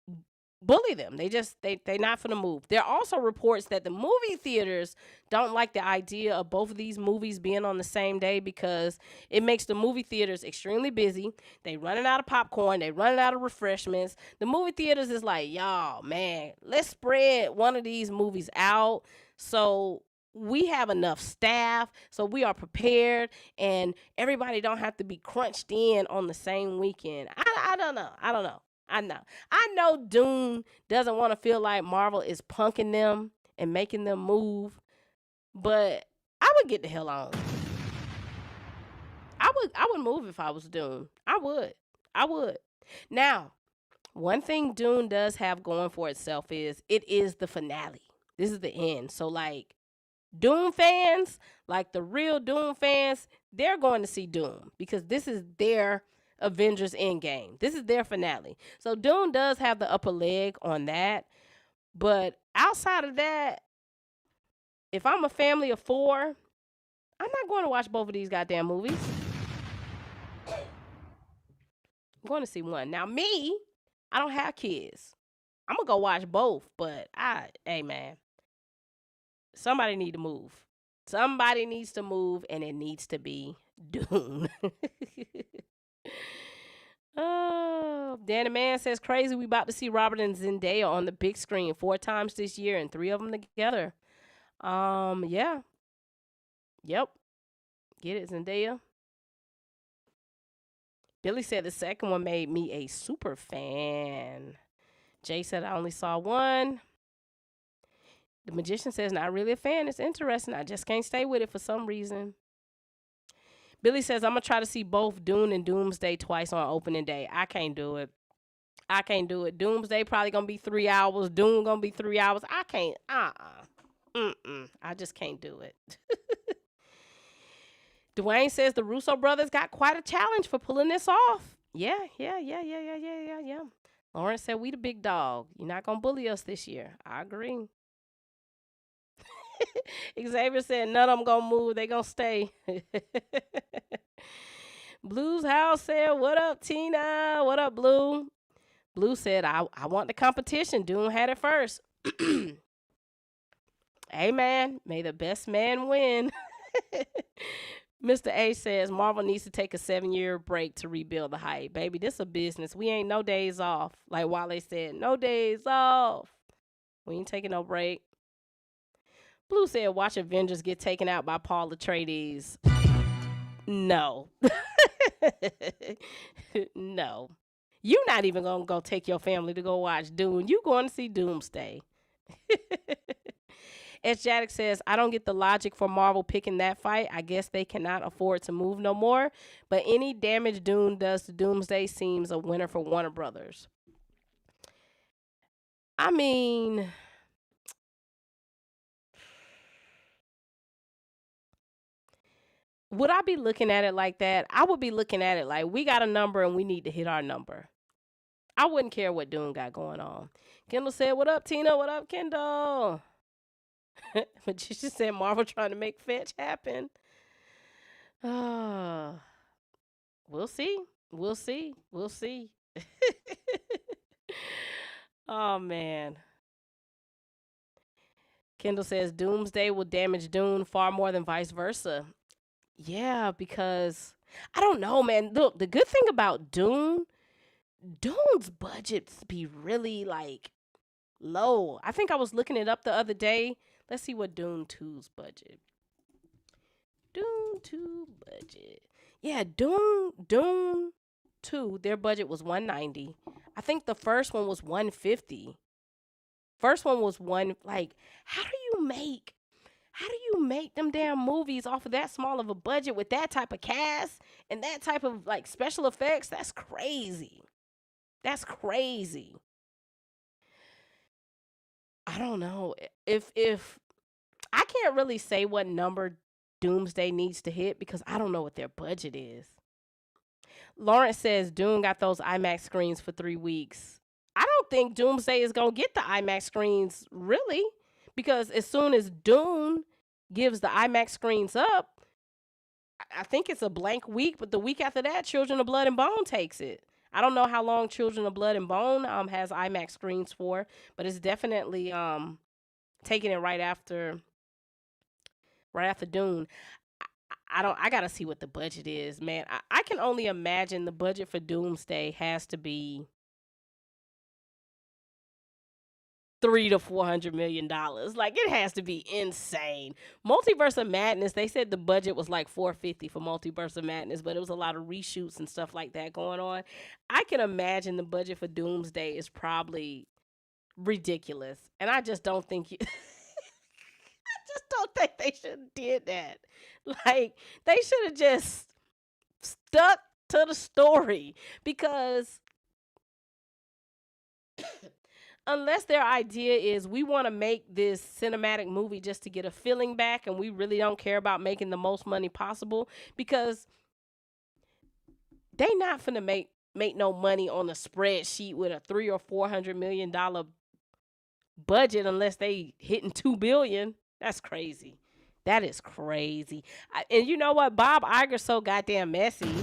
bully them. They not for the move. There are also reports that the movie theaters don't like the idea of both of these movies being on the same day because it makes the movie theaters extremely busy. They running out of popcorn. They running out of refreshments. The movie theaters is like, y'all, man, let's spread one of these movies out so we have enough staff, so we are prepared, and everybody don't have to be crunched in on the same weekend. I don't know. I know Dune doesn't want to feel like Marvel is punking them and making them move, but I would get the hell on. I would move if I was Dune. I would. Now, one thing Dune does have going for itself is it is the finale. This is the end. So like Dune fans, like the real Dune fans, they're going to see Dune because this is their Avengers Endgame. This is their finale. So Dune does have the upper leg on that. But outside of that, if I'm a family of 4, I'm not going to watch both of these goddamn movies. I'm going to see one. Now me, I don't have kids. I'm going to go watch both. But hey man, somebody need to move. Somebody needs to move, and it needs to be Dune. Oh, Danny Man says crazy. We about to see Robert and Zendaya on the big screen 4 times this year, and 3 of them together. Yeah, yep. Get it, Zendaya. Billy said the second one made me a super fan. Jay said I only saw one. The Magician says not really a fan. It's interesting. I just can't stay with it for some reason. Billy says, I'm going to try to see both Dune and Doomsday twice on opening day. I can't do it. I can't do it. Doomsday probably going to be 3 hours. Dune going to be 3 hours. I can't. I just can't do it. Dwayne says the Russo brothers got quite a challenge for pulling this off. Yeah. Lawrence said, we the big dog. You're not going to bully us this year. I agree. Xavier said none of them gonna move, they gonna stay. Blue's house said, what up, Tina? What up, Blue? Blue said, I want the competition. Dune had it first. Amen. May the best man win. Mr. A says Marvel needs to take a 7-year break to rebuild the hype. Baby, this a business. We ain't no days off. Like Wale said, no days off. We ain't taking no break. Blue said, watch Avengers get taken out by Paul Atreides. No. No. You not even going to go take your family to go watch Dune. You going to see Doomsday. As Jaddick says, I don't get the logic for Marvel picking that fight. I guess they cannot afford to move no more. But any damage Dune does to Doomsday seems a winner for Warner Brothers. I mean... would I be looking at it like that? I would be looking at it like we got a number and we need to hit our number. I wouldn't care what Dune got going on. Kendall said, what up, Tina? What up, Kendall? But she just said Marvel trying to make fetch happen. We'll see. We'll see. We'll see. Oh, man. Kendall says Doomsday will damage Dune far more than vice versa. Yeah, because I don't know, man. Look, the good thing about Dune's budgets be really like low. I think I was looking it up the other day. Let's see what Dune 2's budget. Dune 2 budget. Yeah, Dune 2, their budget was $190. I think the first one was $150. First one was how do you make them damn movies off of that small of a budget with that type of cast and that type of like special effects? That's crazy. That's crazy. I don't know. If I can't really say what number Doomsday needs to hit because I don't know what their budget is. Lawrence says Dune got those IMAX screens for 3 weeks. I don't think Doomsday is going to get the IMAX screens really. Because as soon as Dune gives the IMAX screens up, I think it's a blank week. But the week after that, Children of Blood and Bone takes it. I don't know how long Children of Blood and Bone has IMAX screens for, but it's definitely taking it right after Dune. I gotta see what the budget is, man. I can only imagine the budget for Doomsday has to be $300 to $400 million. Like, it has to be insane. Multiverse of Madness, they said the budget was like $450 for Multiverse of Madness, but it was a lot of reshoots and stuff like that going on. I can imagine the budget for Doomsday is probably ridiculous, and I just don't think I just don't think they should have did that. Like, they should have just stuck to the story because unless their idea is we want to make this cinematic movie just to get a feeling back and we really don't care about making the most money possible, because they not finna make no money on a spreadsheet with a $300 or $400 million budget unless they hitting $2 billion. That's crazy. That is crazy. And you know what? Bob Iger's so goddamn messy.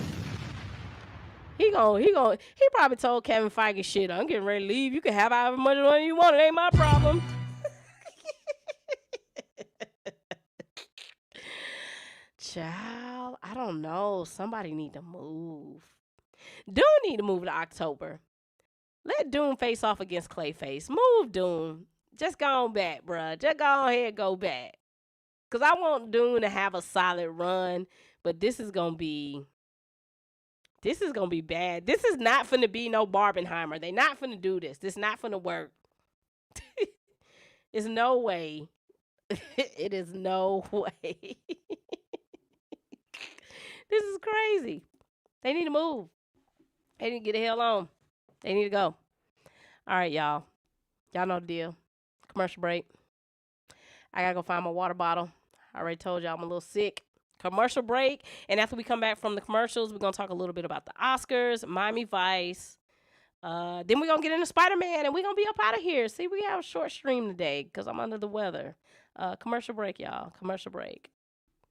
He probably told Kevin Feige, shit, I'm getting ready to leave. You can have however much money you want. It ain't my problem. Child, I don't know. Somebody need to move. Dune need to move to October. Let Dune face off against Clayface. Move Dune. Just go on back, bruh. Just go ahead and go back. Because I want Dune to have a solid run, but this is going to be bad. This is not finna be no Barbenheimer. They not finna do this. This not finna work. There's no way. It is no way. This is crazy. They need to move. They need to get the hell on. They need to go. All right, y'all. Y'all know the deal. Commercial break. I gotta go find my water bottle. I already told y'all I'm a little sick. Commercial break. And after we come back from the commercials, we're gonna talk a little bit about the Oscars, Miami Vice. Then we're gonna get into Spiderman and we're gonna be up out of here. See, we have a short stream today because I'm under the weather. Commercial break, y'all. Commercial break.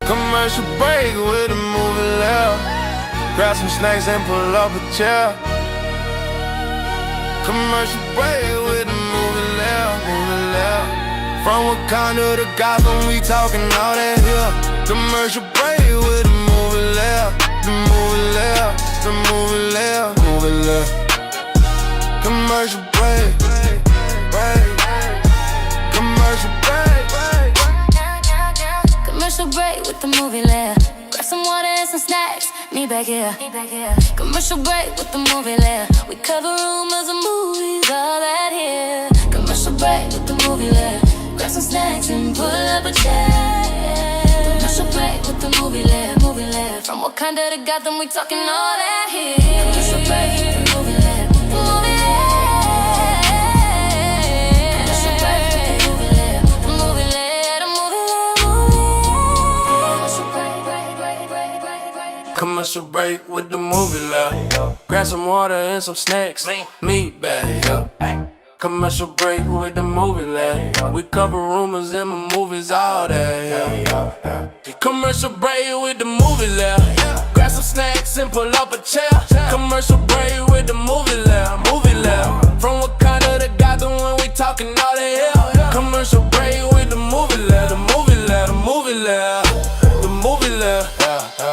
Commercial break with a movie Lair. Grab some snacks and pull up a chair. Commercial break with a movie Lair, movie Lair. From Wakanda to Gotham, we talking all that here. Commercial break with a movie Lair, the movie Lair, the movie Lair, movie Lair. Commercial break, break, commercial break.
Commercial break with the movie Lair. Grab some water and some snacks. Me back here. Commercial break with the movie Lair. We cover rumors and movies, all that here. Commercial break with the movie Lair. Grab some snacks and pull up a chair. Commercial break with the movie Lair, movie Lair. From Wakanda to Gotham, we talking all that here. Commercial break with the movie Lair, movie Lair. Commercial break with the movie Lair, movie Lair, the movie Lair.
Commercial break with the movie Lair. Grab some water and some snacks. Meat bag, yeah. Commercial break with the movie Lair. We cover rumors and my movies all day, yeah. Commercial break with the movie Lair. Grab some snacks and pull up a chair. Commercial break with the movie Lair, movie Lair. From Wakanda to Gotham when we talking all that hell. Commercial break with the movie Lair, the movie Lair, the movie Lair, the movie Lair,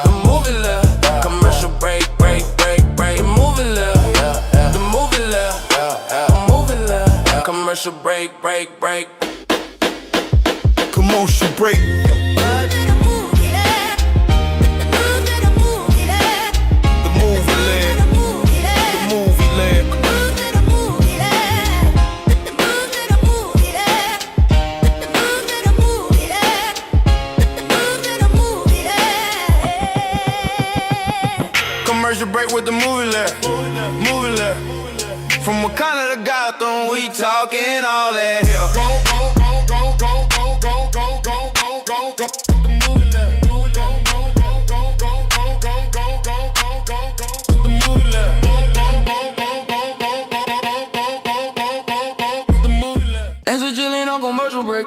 the movie Lair. Commercial break, break, break, break. The movie Lair, the movie Lair, the movie Lair. Commercial break, break, break. Commercial break. Commercial break with the movie Lair, movie Lair. From Wakanda to Gotham, we talking all that here. Thanks for chilling on commercial break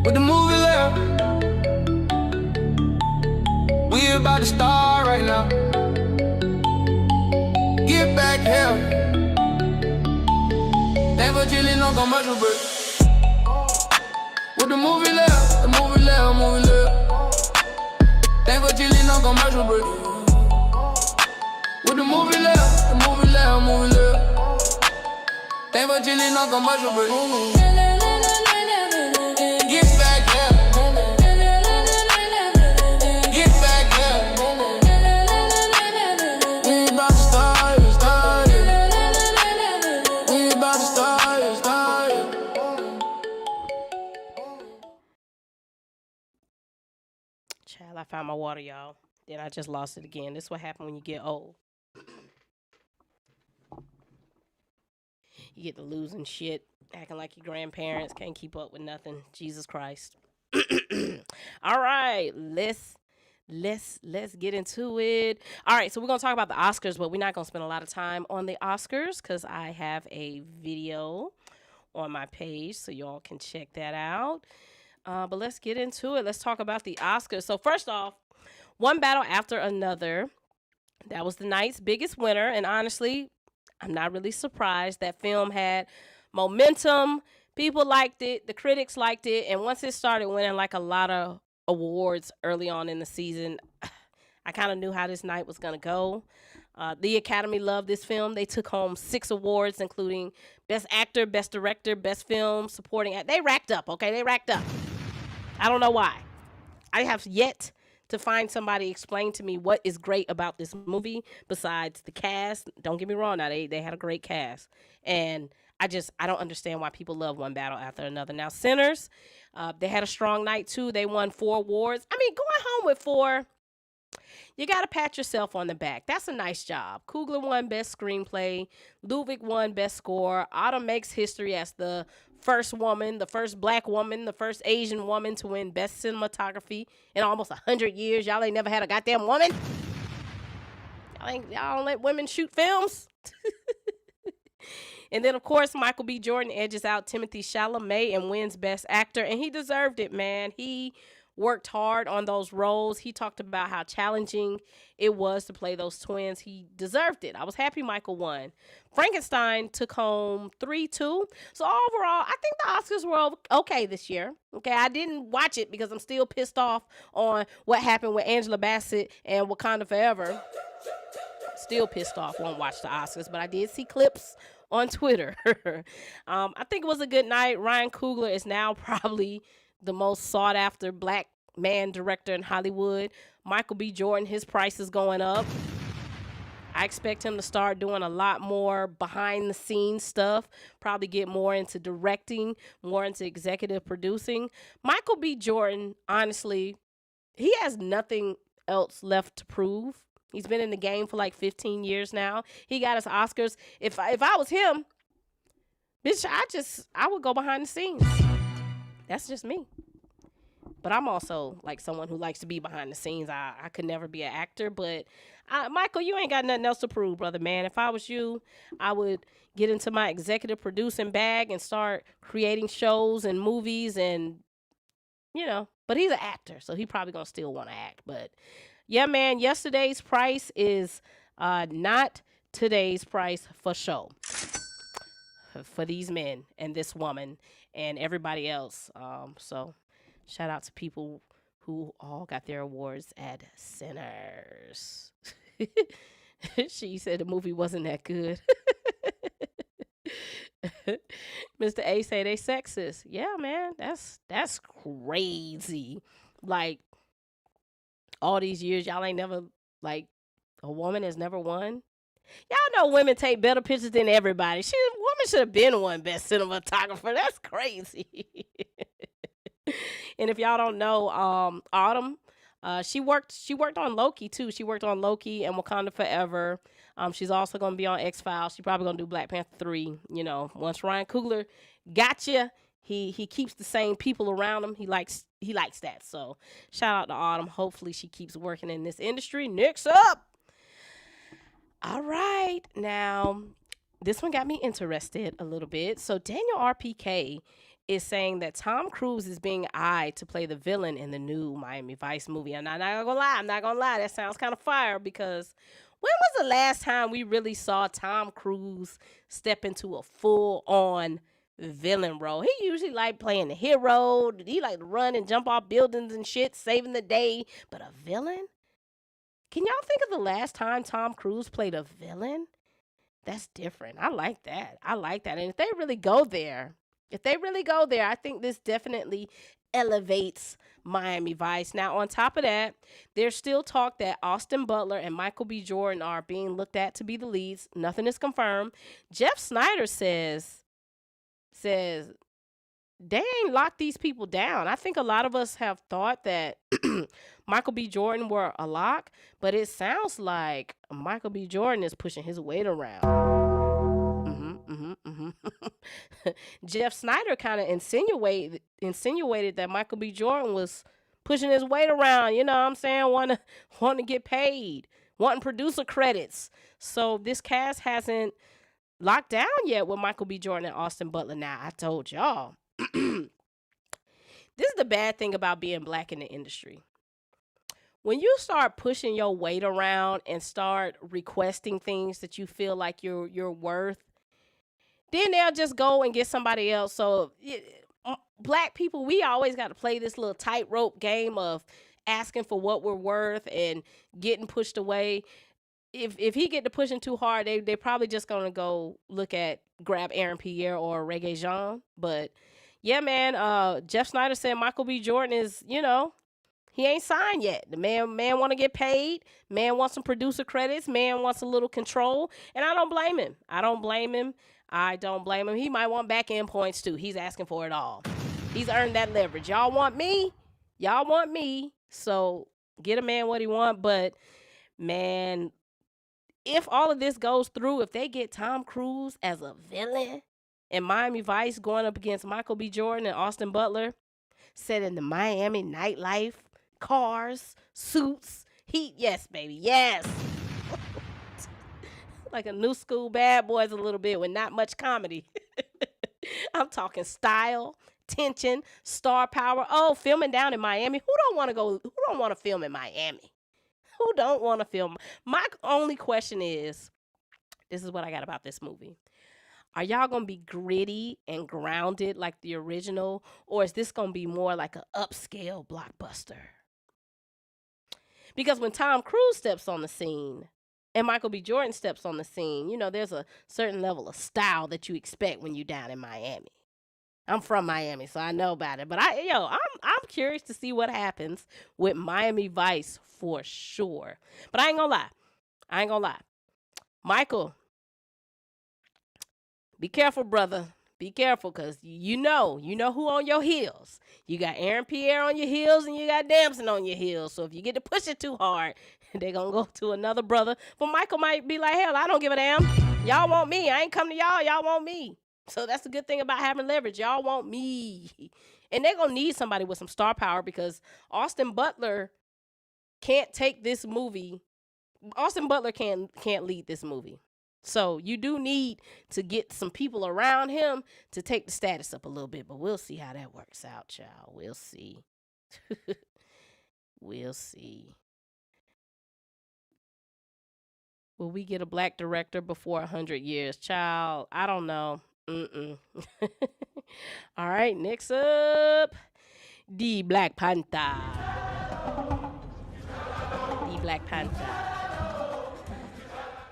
with the movie Lair. We about to start right now. Get back here. Thanks for chilling on commercial break with the movie Lair, the movie Lair, movie Lair. Thanks for chilling on commercial break with the movie Lair, the movie Lair, movie Lair. Thanks for chilling on commercial break. Get back here. Get back here. We about to start, we about to start.
Child, I found my water, y'all. Then I just lost it again. This is what happens when you get old. You get to losing shit, acting like your grandparents, can't keep up with nothing. Jesus Christ. All right, let's get into it. All right, so we're gonna talk about the Oscars, but we're not gonna spend a lot of time on the Oscars because I have a video on my page, so y'all can check that out. But let's get into it. Let's talk about the Oscars. So first off, one battle after another. That was the night's biggest winner, and honestly, I'm not really surprised. That film had momentum. People liked it. The critics liked it. And once it started winning like a lot of awards early on in the season. I kind of knew how this night was going to go. The Academy loved this film. They took home 6 awards, including Best Actor, Best Director, Best Film, Supporting Act. They racked up, okay? They racked up. I don't know why. I have yet to find somebody explain to me what is great about this movie besides the cast. Don't get me wrong, now they had a great cast. And I don't understand why people love one battle after another. Now, Sinners, they had a strong night too. They won 4 awards. I mean, going home with 4, you got to pat yourself on the back. That's a nice job. Coogler won Best Screenplay. Ludwig won Best Score. Autumn makes history as the first woman, the first black woman, the first Asian woman to win Best Cinematography in almost 100 years. Y'all ain't never had a goddamn woman. Y'all don't let women shoot films. And then, of course, Michael B. Jordan edges out Timothée Chalamet and wins Best Actor. And he deserved it, man. He worked hard on those roles. He talked about how challenging it was to play those twins. He deserved it. I was happy Michael won. Frankenstein took home 3-2. So overall, I think the Oscars were okay this year. Okay, I didn't watch it because I'm still pissed off on what happened with Angela Bassett and Wakanda Forever. Still pissed off. Won't watch the Oscars, but I did see clips on Twitter. I think it was a good night. Ryan Coogler is now probably the most sought after black man director in Hollywood. Michael B. Jordan, his price is going up. I expect him to start doing a lot more behind the scenes stuff, probably get more into directing, more into executive producing. Michael B. Jordan, honestly, he has nothing else left to prove. He's been in the game for like 15 years now. He got his Oscars. If I was him, bitch, I would go behind the scenes. That's just me. But I'm also like someone who likes to be behind the scenes. I could never be an actor, but Michael, you ain't got nothing else to prove, brother, man. If I was you, I would get into my executive producing bag and start creating shows and movies and, but he's an actor, so he probably gonna still want to act. But yeah, man, yesterday's price is not today's price for sure. For these men and this woman and everybody else. So shout out to people who all got their awards at Sinners. She said the movie wasn't that good. Mr. A say they sexist. Yeah, man, that's crazy. Like, all these years, y'all ain't never, like, a woman has never won. Y'all know women take better pictures than everybody. Woman should have been won Best Cinematographer. That's crazy. And if y'all don't know, Autumn, she worked on Loki too. She worked on Loki and Wakanda Forever. She's also gonna be on X-Files. She's probably gonna do Black Panther 3. Once Ryan Coogler got you, he keeps the same people around him. He likes that. So shout out to Autumn. Hopefully she keeps working in this industry. Next up. All right. Now, this one got me interested a little bit. So Daniel RPK is saying that Tom Cruise is being eyed to play the villain in the new Miami Vice movie. And I'm not gonna lie. That sounds kind of fire, because when was the last time we really saw Tom Cruise step into a full-on villain role? He usually like playing the hero. He like to run and jump off buildings and shit, saving the day. But a villain? Can y'all think of the last time Tom Cruise played a villain? That's different. I like that. And if they really go there, I think this definitely elevates Miami Vice. Now, on top of that, there's still talk that Austin Butler and Michael B. Jordan are being looked at to be the leads. Nothing is confirmed. Jeff Snyder says they ain't locked these people down. I think a lot of us have thought that Michael B. Jordan were a lock, but it sounds like Michael B. Jordan is pushing his weight around. Jeff Snyder kind of insinuated that Michael B. Jordan was pushing his weight around. You know what I'm saying? Want to get paid, wanting producer credits. So this cast hasn't locked down yet with Michael B. Jordan and Austin Butler. Now, I told y'all. This is the bad thing about being black in the industry. When you start pushing your weight around and start requesting things that you feel like you're worth, then they'll just go and get somebody else. So black people, we always got to play this little tightrope game of asking for what we're worth and getting pushed away. If he get to pushing too hard, they probably just gonna go grab Aaron Pierre or Reggae Jean. But yeah, man, Jeff Snyder said Michael B. Jordan is, he ain't signed yet. The man want to get paid. Man wants some producer credits. Man wants a little control, and I don't blame him. I don't blame him. He might want back end points too. He's asking for it all. He's earned that leverage. Y'all want me. So get a man what he want. But man, if all of this goes through, if they get Tom Cruise as a villain and Miami Vice going up against Michael B. Jordan and Austin Butler, set in the Miami nightlife, cars, suits, heat, yes, baby, yes. Like a new school Bad Boys a little bit with not much comedy. I'm talking style, tension, star power. Oh, filming down in Miami. Who don't want to film in Miami? Who don't want to film? My only question is, this is what I got about this movie. Are y'all going to be gritty and grounded like the original, or is this going to be more like an upscale blockbuster? Because when Tom Cruise steps on the scene and Michael B. Jordan steps on the scene, there's a certain level of style that you expect when you're down in Miami. I'm from Miami, so I know about it. But I'm curious to see what happens with Miami Vice for sure. But I ain't gonna lie. Michael, be careful, brother. Be careful, because you know who on your heels. You got Aaron Pierre on your heels and you got Damson on your heels. So if you get to push it too hard, they're going to go to another brother. But Michael might be like, hell, I don't give a damn. Y'all want me. I ain't come to y'all. Y'all want me. So that's the good thing about having leverage. Y'all want me. And they're going to need somebody with some star power, because Austin Butler can't take this movie. Austin Butler can't lead this movie. So you do need to get some people around him to take the status up a little bit. But we'll see how that works out, child. We'll see. We'll see. Will we get a black director before 100 years? Child, I don't know. All right, next up, the Black Panther.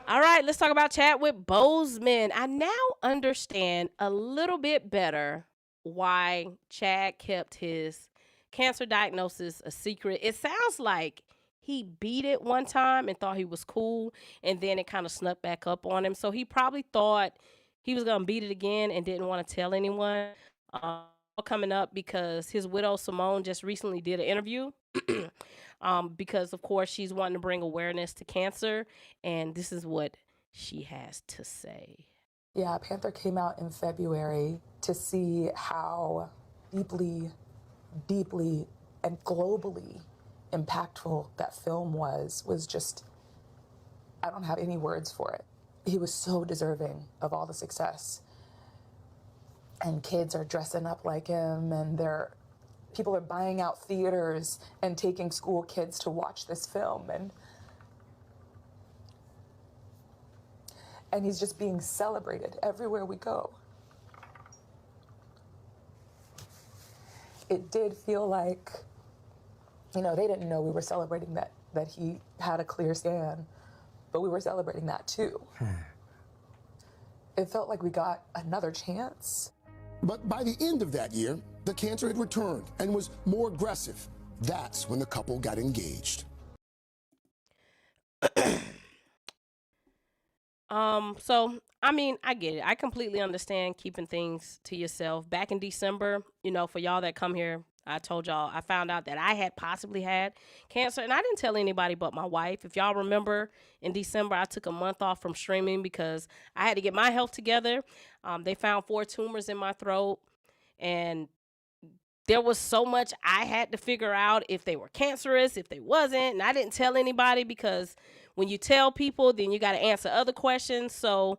All right, let's talk about Chadwick Boseman. I now understand a little bit better why Chad kept his cancer diagnosis a secret. It sounds like he beat it one time and thought he was cool, and then it kind of snuck back up on him. So he probably thought he was going to beat it again and didn't want to tell anyone. Coming up because his widow, Simone, just recently did an interview because, of course, she's wanting to bring awareness to cancer. And this is what she has to say.
Yeah, Panther came out in February to see how deeply, and globally impactful that film was just, I don't have any words for it. He was so deserving of all the success. And kids are dressing up like him, and people are buying out theaters and taking school kids to watch this film. And he's just being celebrated everywhere we go. It did feel like, they didn't know we were celebrating that he had a clear scan, but we were celebrating that too. It felt like we got another chance.
But by the end of that year, the cancer had returned and was more aggressive. That's when the couple got engaged.
So, I get it. I completely understand keeping things to yourself. Back in December, for y'all that come here, I told y'all, I found out that I had possibly had cancer, and I didn't tell anybody but my wife. If y'all remember, in December, I took a month off from streaming because I had to get my health together. They found 4 tumors in my throat, and there was so much I had to figure out if they were cancerous, if they wasn't, and I didn't tell anybody because when you tell people, then you got to answer other questions. So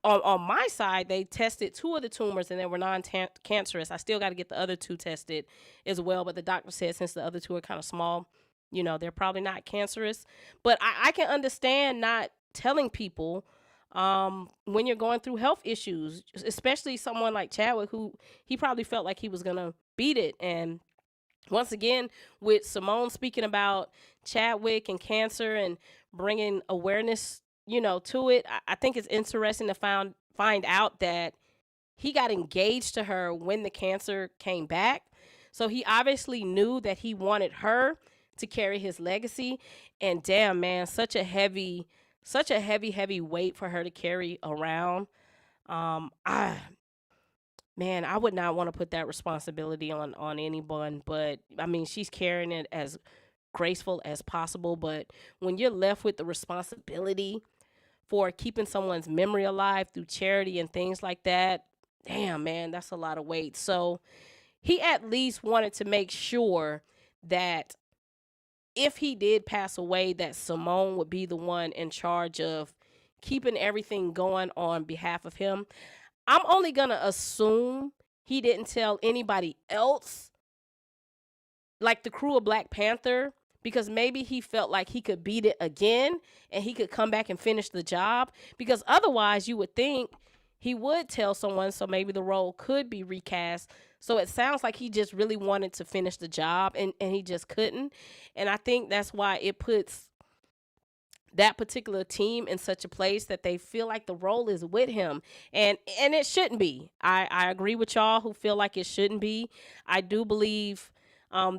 on my side, they tested 2 of the tumors and they were non-cancerous. I still got to get the other 2 tested as well, but the doctor said since the other 2 are kind of small, they're probably not cancerous. But I can understand not telling people when you're going through health issues, especially someone like Chadwick, who he probably felt like he was going to beat it. And once again, with Simone speaking about Chadwick and cancer and bringing awareness, to it, I think it's interesting to find out that he got engaged to her when the cancer came back. So he obviously knew that he wanted her to carry his legacy. And damn, man, such a heavy weight for her to carry around. I would not want to put that responsibility on anyone, but I mean, she's carrying it as graceful as possible. But when you're left with the responsibility for keeping someone's memory alive through charity and things like that, damn, man, that's a lot of weight. So he at least wanted to make sure that if he did pass away, that Simone would be the one in charge of keeping everything going on behalf of him. I'm only going to assume he didn't tell anybody else, like the crew of Black Panther, because maybe he felt like he could beat it again and he could come back and finish the job. Because otherwise, you would think he would tell someone, so maybe the role could be recast. So it sounds like he just really wanted to finish the job and he just couldn't. And I think that's why it puts that particular team in such a place that they feel like the role is with him. And it shouldn't be. I agree with y'all who feel like it shouldn't be. I do believe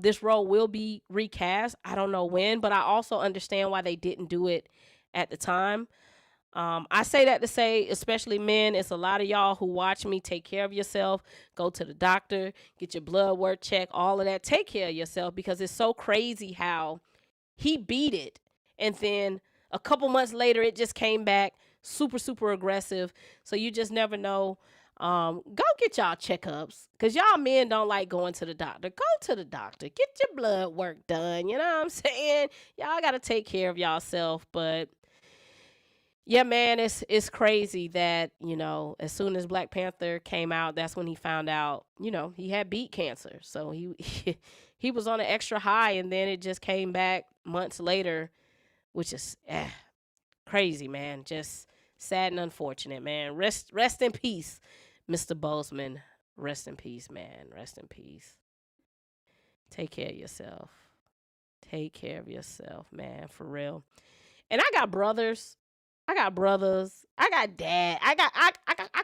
this role will be recast. I don't know when, but I also understand why they didn't do it at the time. I say that to say, especially men, it's a lot of y'all who watch me. Take care of yourself. Go to the doctor. Get your blood work checked. All of that. Take care of yourself, because it's so crazy how he beat it. And then a couple months later, it just came back super, super aggressive. So you just never know. Go get y'all checkups, because y'all men don't like going to the doctor. Go to the doctor. Get your blood work done. You know what I'm saying? Y'all got to take care of yourself. But yeah, man, it's crazy that, as soon as Black Panther came out, that's when he found out, he had beat cancer. So he was on an extra high, and then it just came back months later, which is crazy, man. Just sad and unfortunate, man. Rest in peace, Mr. Boseman. Rest in peace, man. Rest in peace. Take care of yourself. Take care of yourself, man, for real. And I got brothers. I got dad. I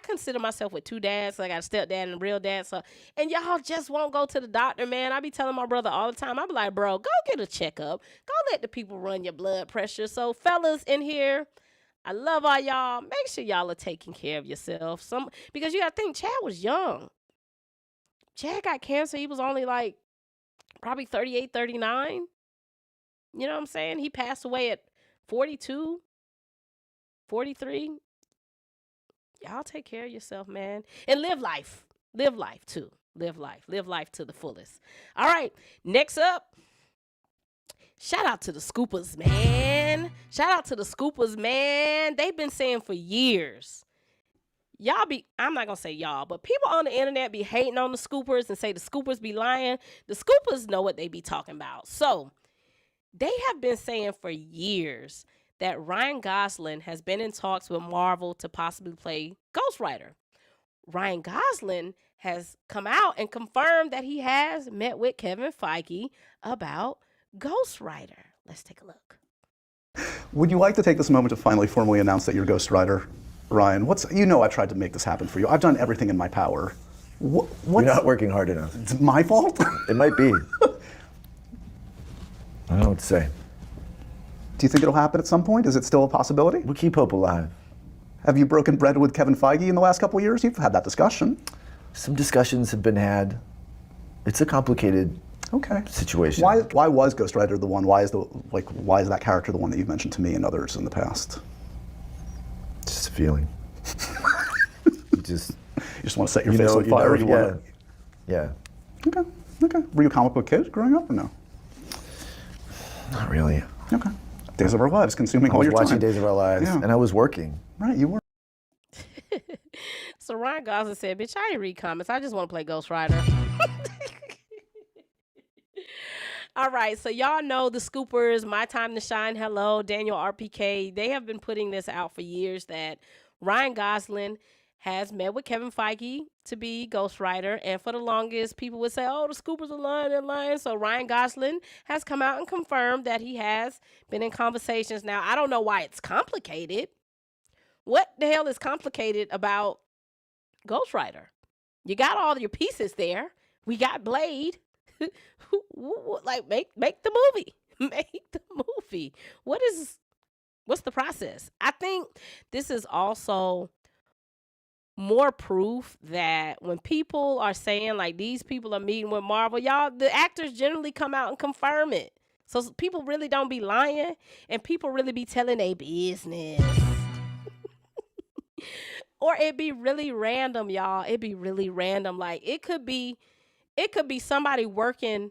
consider myself with two dads. So I got a stepdad and a real dad. So, and y'all just won't go to the doctor, man. I be telling my brother all the time. I be like, bro, go get a checkup. Go let the people run your blood pressure. So fellas in here, I love all y'all. Make sure y'all are taking care of yourself. Because you got to think, Chad was young. Chad got cancer. He was only like probably 38, 39. You know what I'm saying? He passed away at 42. 43. Y'all take care of yourself, man. And live life. Live life, too. Live life. Live life to the fullest. All right. Next up, shout out to the Scoopers, man. Shout out to the Scoopers, man. They've been saying for years. I'm not going to say y'all, but people on the internet be hating on the Scoopers and say the Scoopers be lying. The Scoopers know what they be talking about. So, they have been saying for years that Ryan Gosling has been in talks with Marvel to possibly play Ghost Rider. Ryan Gosling has come out and confirmed that he has met with Kevin Feige about Ghost Rider. Let's take a look.
Would you like to take this moment to finally formally announce that you're Ghost Rider, Ryan? I tried to make this happen for you. I've done everything in my power.
You're not working hard enough.
It's my fault?
It might be. I don't know what to say.
Do you think it'll happen at some point? Is it still a possibility?
We'll keep hope alive.
Have you broken bread with Kevin Feige in the last couple of years? You've had that discussion.
Some discussions have been had. It's a complicated situation.
Why was Ghost Rider the one? Why is that character the one that you've mentioned to me and others in the past?
Just a feeling. You just
want to set your face on fire.
Yeah.
Okay. Were you a comic book kid growing up or no?
Not really.
Okay. Days of Our Lives consuming all your time.
I was watching Days of Our Lives, and I was working.
Right, you were.
So Ryan Gosling said, bitch, I ain't read comics. I just want to play Ghost Rider. All right, so y'all know the Scoopers, My Time to Shine, hello, Daniel RPK. They have been putting this out for years that Ryan Gosling has met with Kevin Feige to be ghostwriter, and for the longest, people would say, "Oh, the scoopers are lying, they're lying." So Ryan Gosling has come out and confirmed that he has been in conversations. Now, I don't know why it's complicated. What the hell is complicated about ghostwriter? You got all your pieces there. We got Blade. Like make the movie. Make the movie. What's the process? I think this is also more proof that when people are saying like these people are meeting with Marvel, y'all, the actors generally come out and confirm it. So people really don't be lying, and people really be telling their business. Or it be really random, y'all. It be really random. Like it could be somebody working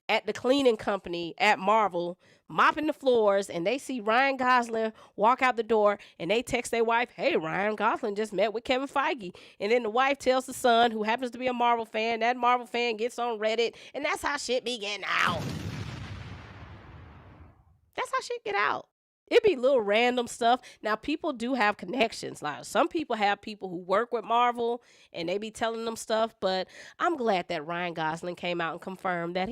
at the cleaning company at Marvel, mopping the floors, and they see Ryan Gosling walk out the door, and they text their wife, "Hey, Ryan Gosling just met with Kevin Feige." And then the wife tells the son, who happens to be a Marvel fan, that Marvel fan gets on Reddit, and that's how shit be getting out. That's how shit get out. It be little random stuff. Now, people do have connections. Like some people have people who work with Marvel and they be telling them stuff. But I'm glad that Ryan Gosling came out and confirmed that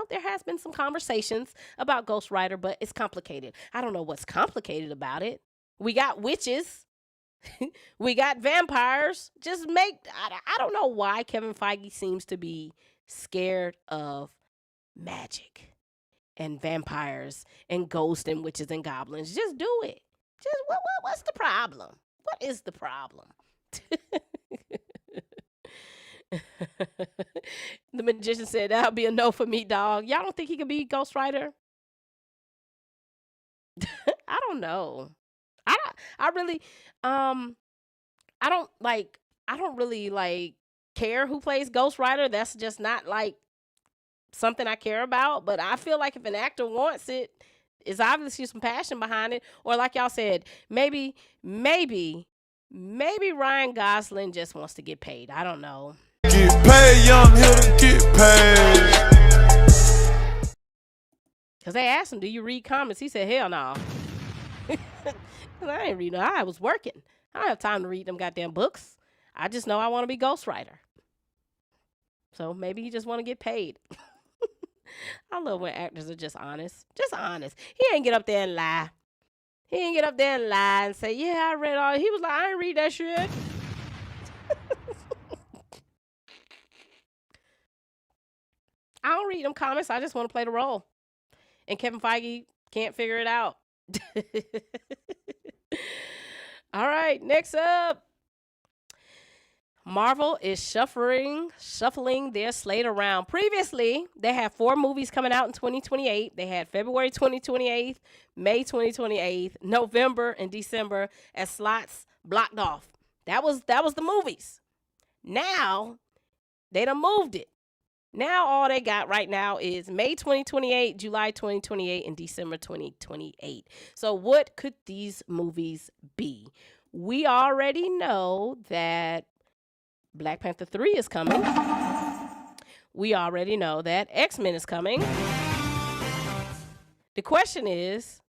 there has been some conversations about Ghost Rider, but it's complicated. I don't know what's complicated about it. We got witches. We got vampires. I don't know why Kevin Feige seems to be scared of magic and vampires and ghosts and witches and goblins. Just do it. Just what's the problem? What is the problem? The magician said that'll be a no for me, dog. Y'all don't think he could be Ghost Rider? I don't know. I really I don't really like care who plays Ghost Rider. That's just not like something I care about, but I feel like if an actor wants it, it's obviously some passion behind it. Or like y'all said, maybe Ryan Gosling just wants to get paid. I don't know.
Get paid, young here to get paid.
Because they asked him, "Do you read comics?" He said, "Hell no." I ain't reading. I was working. I don't have time to read them goddamn books. I just know I want to be Ghost Rider. So maybe he just want to get paid. I love when actors are just honest. Just honest. He ain't get up there and lie. He ain't get up there and lie and say, "Yeah, I read all." He was like, "I ain't read that shit." I don't read them comics. I just want to play the role. And Kevin Feige can't figure it out. All right, next up. Marvel is shuffling their slate around. Previously, they had 4 movies coming out in 2028. They had February 2028, May 2028, November, and December as slots blocked off. That was the movies. Now, they done moved it. Now all they got right now is May 2028, July 2028, and December 2028. So what could these movies be? We already know that Black Panther 3 is coming. We already know that X-Men is coming. The question is,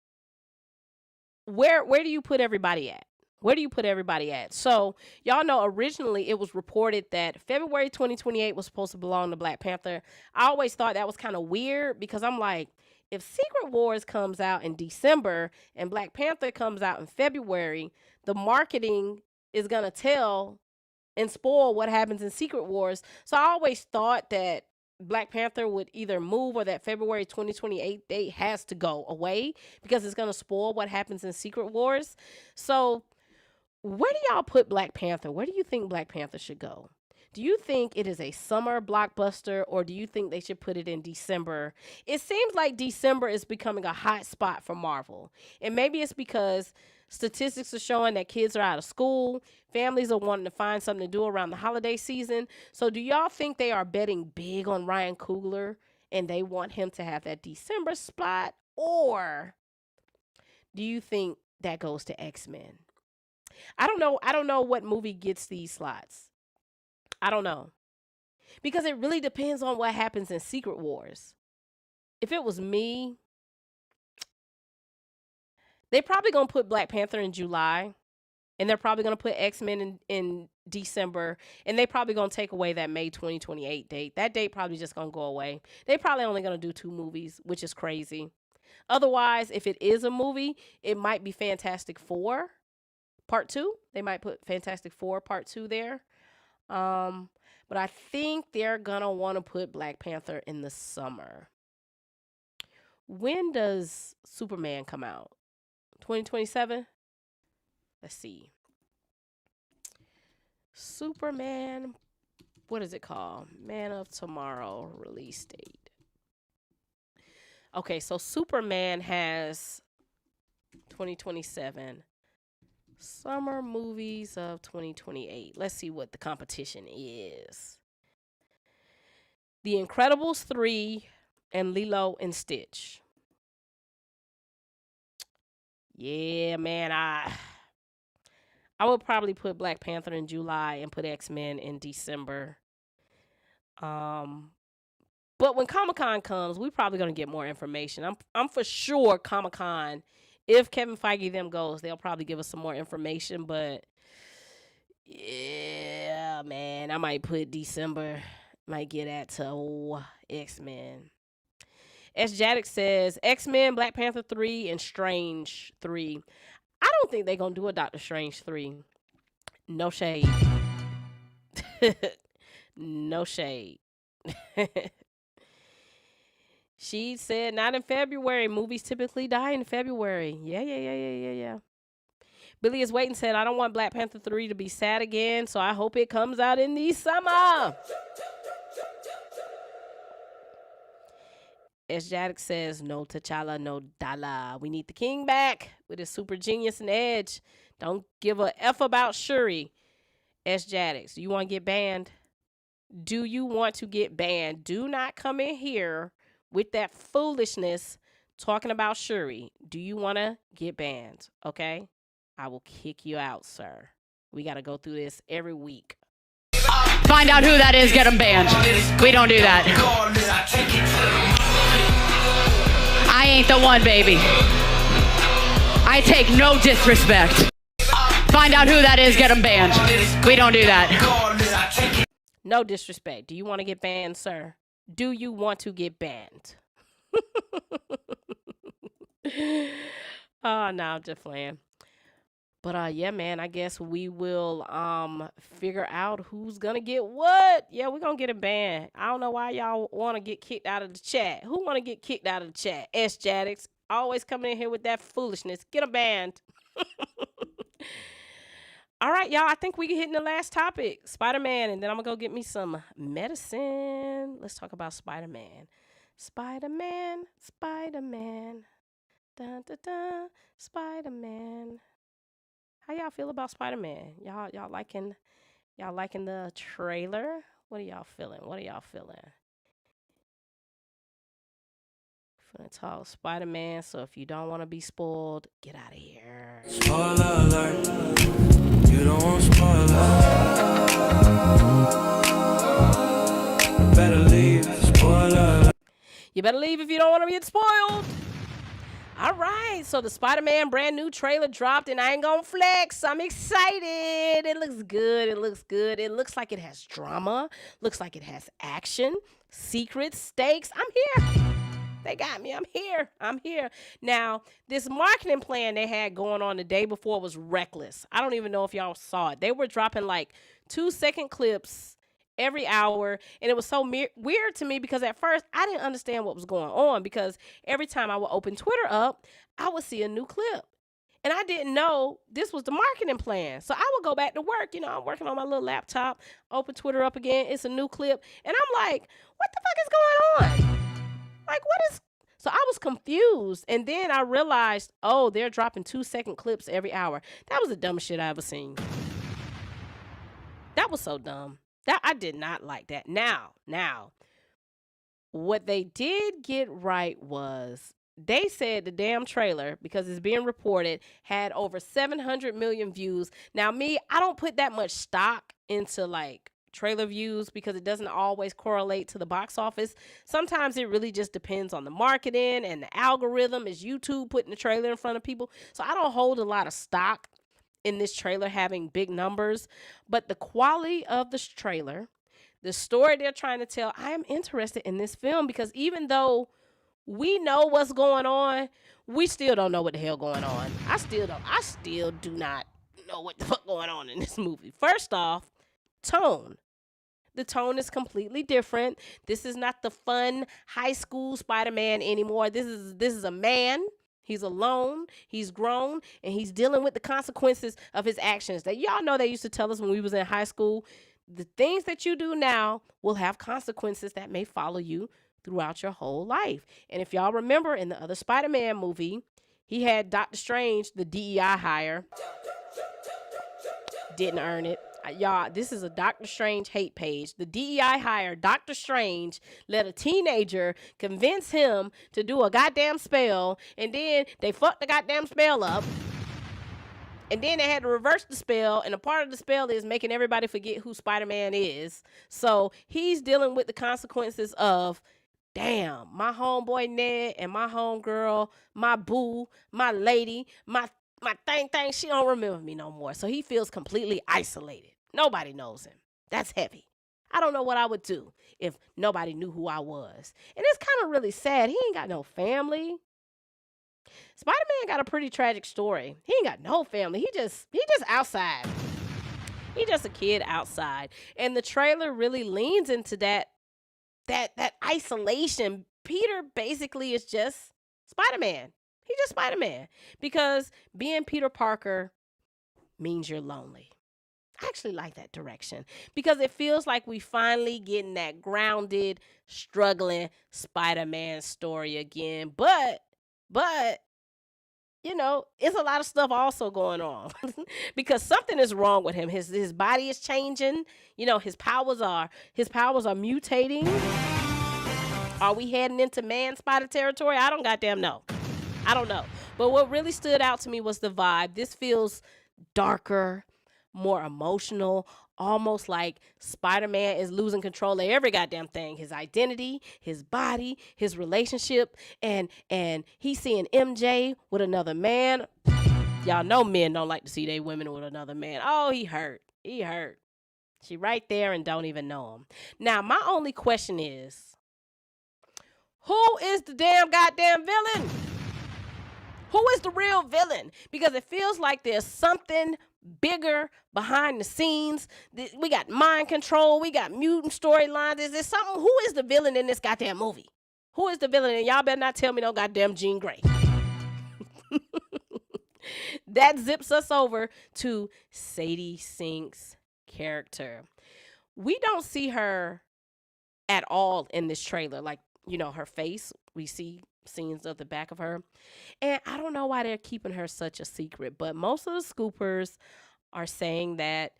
where do you put everybody at? Where do you put everybody at? So, y'all know originally it was reported that February 2028 was supposed to belong to Black Panther. I always thought that was kind of weird because I'm like, if Secret Wars comes out in December and Black Panther comes out in February, the marketing is going to tell and spoil what happens in Secret Wars. So I always thought that Black Panther would either move or that February 2028 date has to go away because it's going to spoil what happens in Secret Wars. So where do y'all put Black Panther? Where do you think Black Panther should go? Do you think it is a summer blockbuster or do you think they should put it in December? It seems like December is becoming a hot spot for Marvel. And maybe it's because statistics are showing that kids are out of school. Families are wanting to find something to do around the holiday season. So do y'all think they are betting big on Ryan Coogler and they want him to have that December spot? Or do you think that goes to X-Men? I don't know. I don't know what movie gets these slots. I don't know. Because it really depends on what happens in Secret Wars. If it was me, they probably going to put Black Panther in July And they're probably going to put X-Men in December. And they probably going to take away that May 2028 date. That date probably just going to go away. They probably only going to do 2 movies, which is crazy. Otherwise, if it is a movie, it might be Fantastic Four Part 2. They might put Fantastic Four Part 2 there. But I think they're going to want to put Black Panther in the summer. When does Superman come out? 2027? Let's see. Superman, what is it called? Man of Tomorrow release date. Okay, so Superman has 2027. Summer movies of 2028. Let's see what the competition is. The Incredibles 3 and Lilo and Stitch. Yeah, man, I would probably put Black Panther in July and put X-Men in December. But when Comic-Con comes, we're probably going to get more information. I'm for sure Comic-Con, if Kevin Feige them goes, they'll probably give us some more information. But yeah, man, I might put December. Might get at to X-Men. S. Jaddick says X-Men, Black Panther 3, and Strange 3. I don't think they're going to do a Doctor Strange 3. No shade. No shade. She said not in February. Movies typically die in February. Yeah. Billy is waiting said, I don't want Black Panther 3 to be sad again, so I hope it comes out in the summer. S. Jaddick says, no T'Challa, no Dala. We need the king back with his super genius and edge. Don't give a F about Shuri. S. Jaddick, do you want to get banned? Do you want to get banned? Do not come in here with that foolishness talking about Shuri. Do you want to get banned? Okay? I will kick you out, sir. We got to go through this every week.
Find out who that is, get them banned. We don't do that. I ain't the one, baby. I take no disrespect. Find out who that is, get them banned. We don't do that.
No disrespect. Do you want to get banned, sir? Do you want to get banned? Oh, no, I'm just playing. But yeah, man, I guess we will figure out who's gonna get what. Yeah, we're gonna get a ban. I don't know why y'all want to get kicked out of the chat. Who want to get kicked out of the chat? S. Jaddick always coming in here with that foolishness. Get a banned. All right, y'all. I think we hitting the last topic, Spider-Man, and then I'm gonna go get me some medicine. Let's talk about Spider-Man. Spider-Man, Spider-Man, dun dun dun, Spider-Man. How y'all feel about Spider-Man? Y'all liking the trailer? What are y'all feeling? Finna talk Spider-Man, so if you don't want to be spoiled, get out of here.
Spoiler alert. You don't want spoiler. Better leave. Spoiler alert.
You better leave if you don't want to get spoiled. All right, so the Spider-Man brand new trailer dropped, and I ain't gonna flex. I'm excited. It looks good. It looks like it has drama. Looks like it has action, secrets, stakes. I'm here. They got me. I'm here. Now, this marketing plan they had going on the day before was reckless. I don't even know if y'all saw it. They were dropping like 2-second clips every hour, and it was so weird to me because at first I didn't understand what was going on, because every time I would open Twitter up, I would see a new clip, and I didn't know this was the marketing plan. So I would go back to work. I'm working on my little laptop, open Twitter up again, it's a new clip, and I'm like, what the fuck is going on? Like, what is... So I was confused, and then I realized, oh, they're dropping 2-second clips every hour. That was the dumbest shit I ever seen. That was so dumb. That I did not like that. Now, what they did get right was they said the damn trailer, because it's being reported, had over 700 million views. Now, I don't put that much stock into like trailer views because it doesn't always correlate to the box office. Sometimes it really just depends on the marketing and the algorithm. Is YouTube putting the trailer in front of people? So I don't hold a lot of stock in this trailer having big numbers, but the quality of this trailer, the story they're trying to tell, I am interested in this film because even though we know what's going on, we still don't know what the hell going on. I still do not know what the fuck going on in this movie. First off, tone. The tone is completely different. This is not the fun high school Spider-Man anymore. This is a man. He's alone, he's grown, and he's dealing with the consequences of his actions. That y'all know they used to tell us when we was in high school, the things that you do now will have consequences that may follow you throughout your whole life. And if y'all remember in the other Spider-Man movie, he had Dr. Strange, the DEI hire. Didn't earn it. Y'all, this is a Dr. Strange hate page. The DEI hire, Dr. Strange, let a teenager convince him to do a goddamn spell, and then they fucked the goddamn spell up. And then they had to reverse the spell, and a part of the spell is making everybody forget who Spider-Man is. So he's dealing with the consequences of, damn, my homeboy Ned and my homegirl, my boo, my lady, my thing, she don't remember me no more. So he feels completely isolated. Nobody knows him. That's heavy. I don't know what I would do if nobody knew who I was. And it's kind of really sad. He ain't got no family. Spider-Man got a pretty tragic story. He ain't got no family. He just outside. He just a kid outside. And the trailer really leans into that isolation. Peter basically is just Spider-Man. He's just Spider-Man. Because being Peter Parker means you're lonely. I actually like that direction because it feels like we finally getting that grounded, struggling Spider-Man story again. But, you know, it's a lot of stuff also going on because something is wrong with him. His body is changing. You know, his powers are mutating. Are we heading into man spider territory? I don't goddamn know. I don't know. But what really stood out to me was the vibe. This feels darker, more emotional, almost like Spider-Man is losing control of every goddamn thing. His identity, his body, his relationship, and he's seeing MJ with another man. Y'all know men don't like to see their women with another man. Oh, he hurt. She right there and don't even know him. Now, my only question is, who is the damn goddamn villain? Who is the real villain? Because it feels like there's something bigger behind the scenes. We got mind control. We got mutant storylines. Is there something? Who is the villain in this goddamn movie? Who is the villain? And y'all better not tell me no goddamn Jean Grey. That zips us over to Sadie Sink's character. We don't see her at all in this trailer. Like, you know, her face. We see scenes of the back of her. And I don't know why they're keeping her such a secret, but most of the scoopers are saying that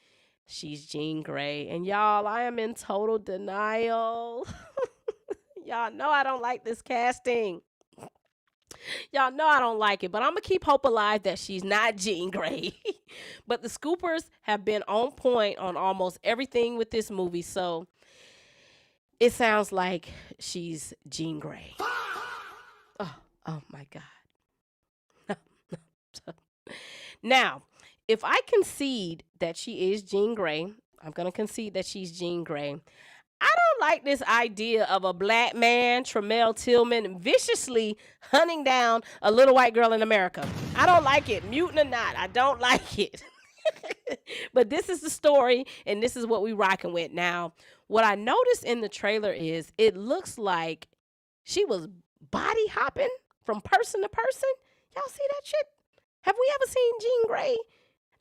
she's Jean Grey. And y'all, I am in total denial. Y'all know I don't like this casting. Y'all know I don't like it, but I'm going to keep hope alive that she's not Jean Grey. But the scoopers have been on point on almost everything with this movie, so it sounds like she's Jean Grey. Oh my God. Now, if I concede that she is Jean Grey, I'm going to concede that she's Jean Grey. I don't like this idea of a black man, Tremel Tillman, viciously hunting down a little white girl in America. I don't like it. Mutant or not, I don't like it. But this is the story, and this is what we rocking with. Now, what I noticed in the trailer is it looks like she was body hopping from person to person. Y'all see that shit? Have we ever seen Jean Grey?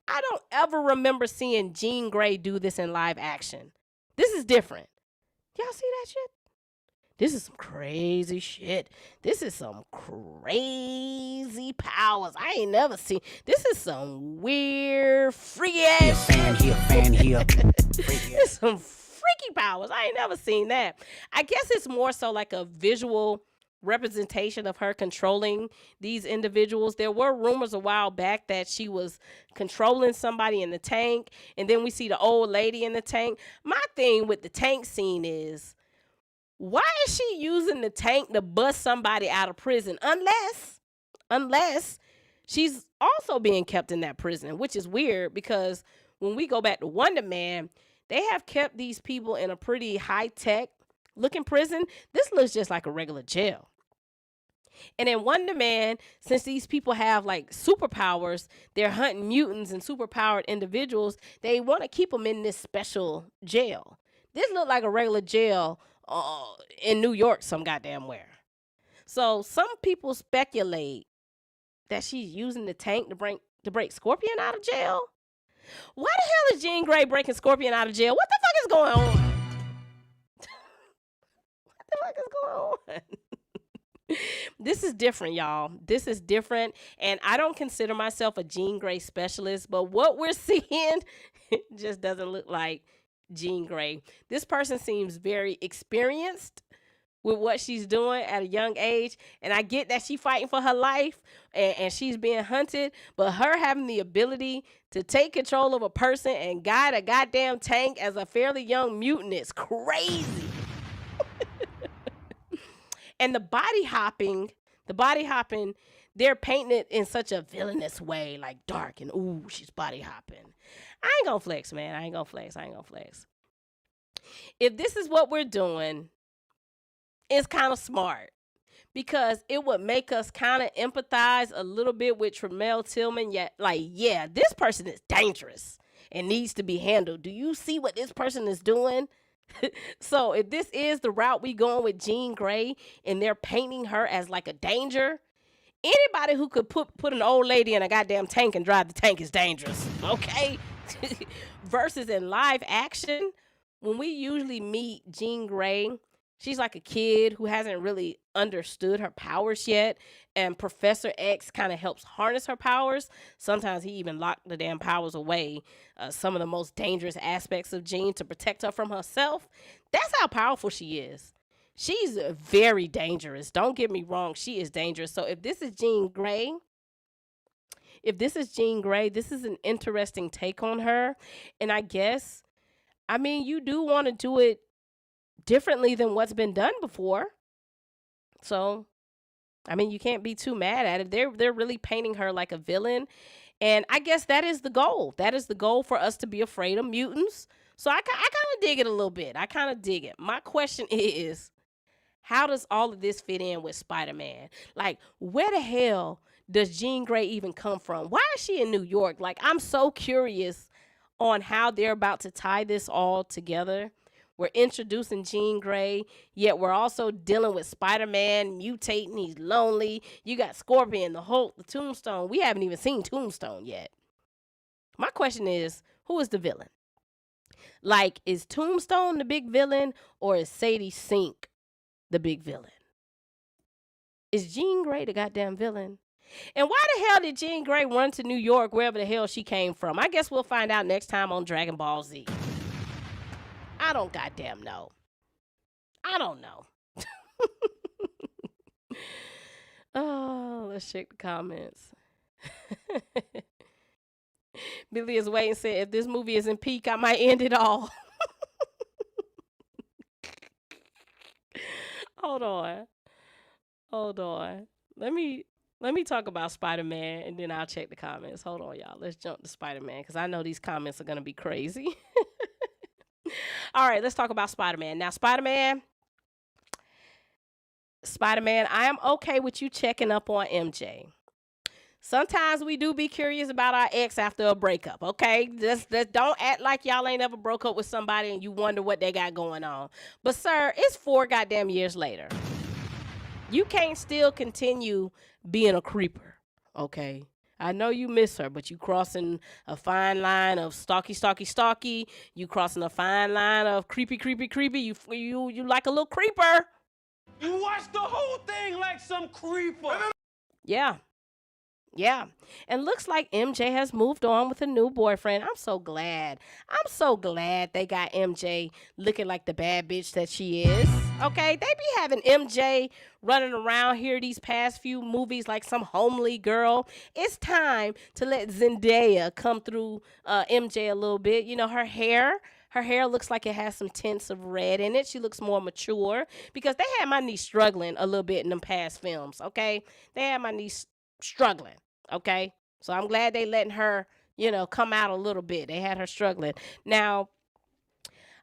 I don't ever remember seeing Jean Grey do this in live action. This is different. Y'all see that shit? This is some crazy shit. This is some crazy powers. I ain't never seen. This is some weird, freaky ass shit. Fan here. This is some freaky powers. I ain't never seen that. I guess it's more so like a visual representation of her controlling these individuals. There were rumors a while back that she was controlling somebody in the tank, and then we see the old lady in the tank. My thing with the tank scene is, why is she using the tank to bust somebody out of prison? Unless she's also being kept in that prison, which is weird because when we go back to Wonder Man, they have kept these people in a pretty high-tech looking prison. This looks just like a regular jail. And in Wonder Man, since these people have like superpowers, they're hunting mutants and superpowered individuals, they want to keep them in this special jail. This looked like a regular jail in New York some goddamn where. So some people speculate that she's using the tank to break Scorpion out of jail. Why the hell is Jean Grey breaking Scorpion out of jail? What the fuck is going on? What the fuck is going on? This is different, y'all. This is different. And I don't consider myself a Jean Grey specialist, but what we're seeing just doesn't look like Jean Grey. This person seems very experienced with what she's doing at a young age. And I get that she's fighting for her life and she's being hunted, but her having the ability to take control of a person and guide a goddamn tank as a fairly young mutant is crazy. And the body hopping, they're painting it in such a villainous way, like dark and ooh, she's body hopping. I ain't gonna flex, man. I ain't gonna flex. If this is what we're doing, it's kind of smart because it would make us kind of empathize a little bit with Tremel Tillman. Yet, like, yeah, this person is dangerous and needs to be handled. Do you see what this person is doing? So if this is the route we going with Jean Grey and they're painting her as like a danger, anybody who could put an old lady in a goddamn tank and drive the tank is dangerous, okay? Versus in live action, when we usually meet Jean Grey, she's like a kid who hasn't really understood her powers yet, and Professor X kind of helps harness her powers. Sometimes he even locked the damn powers away, some of the most dangerous aspects of Jean to protect her from herself. That's how powerful she is. She's very dangerous. Don't get me wrong, she is dangerous. So if this is Jean Grey, this is an interesting take on her. And I guess, I mean, you do want to do it differently than what's been done before. So, I mean, you can't be too mad at it. They're really painting her like a villain. And I guess that is the goal. That is the goal for us to be afraid of mutants. So I kind of dig it a little bit. I kind of dig it. My question is, how does all of this fit in with Spider-Man? Like, where the hell does Jean Grey even come from? Why is she in New York? Like, I'm so curious on how they're about to tie this all together. We're introducing Jean Grey, yet we're also dealing with Spider-Man mutating. He's lonely. You got Scorpion, the Hulk, the Tombstone. We haven't even seen Tombstone yet. My question is, who is the villain? Like, is Tombstone the big villain, or is Sadie Sink the big villain? Is Jean Grey the goddamn villain? And why the hell did Jean Grey run to New York, wherever the hell she came from? I guess we'll find out next time on Dragon Ball Z. I don't goddamn know. I don't know. Oh, let's check the comments. Billy is waiting, said, if this movie isn't peak, I might end it all. Hold on. Let me talk about Spider-Man, and then I'll check the comments. Hold on, y'all. Let's jump to Spider-Man, because I know these comments are going to be crazy. All right, let's talk about Spider-Man. Now, Spider-Man, I am okay with you checking up on MJ. Sometimes we do be curious about our ex after a breakup, okay? Just don't act like y'all ain't ever broke up with somebody and you wonder what they got going on. But, sir, it's 4 goddamn years later. You can't still continue being a creeper, okay? I know you miss her, but you crossing a fine line of stalky. You crossing a fine line of creepy. You like a little creeper.
You watch the whole thing like some creeper.
Yeah. And looks like MJ has moved on with a new boyfriend. I'm so glad they got MJ looking like the bad bitch that she is. Okay, they be having MJ running around here these past few movies like some homely girl. It's time to let Zendaya come through MJ a little bit. You know, her hair looks like it has some tints of red in it. She looks more mature because they had my niece struggling a little bit in them past films, okay? They had my niece struggling, okay? So I'm glad they letting her, come out a little bit. They had her struggling. Now,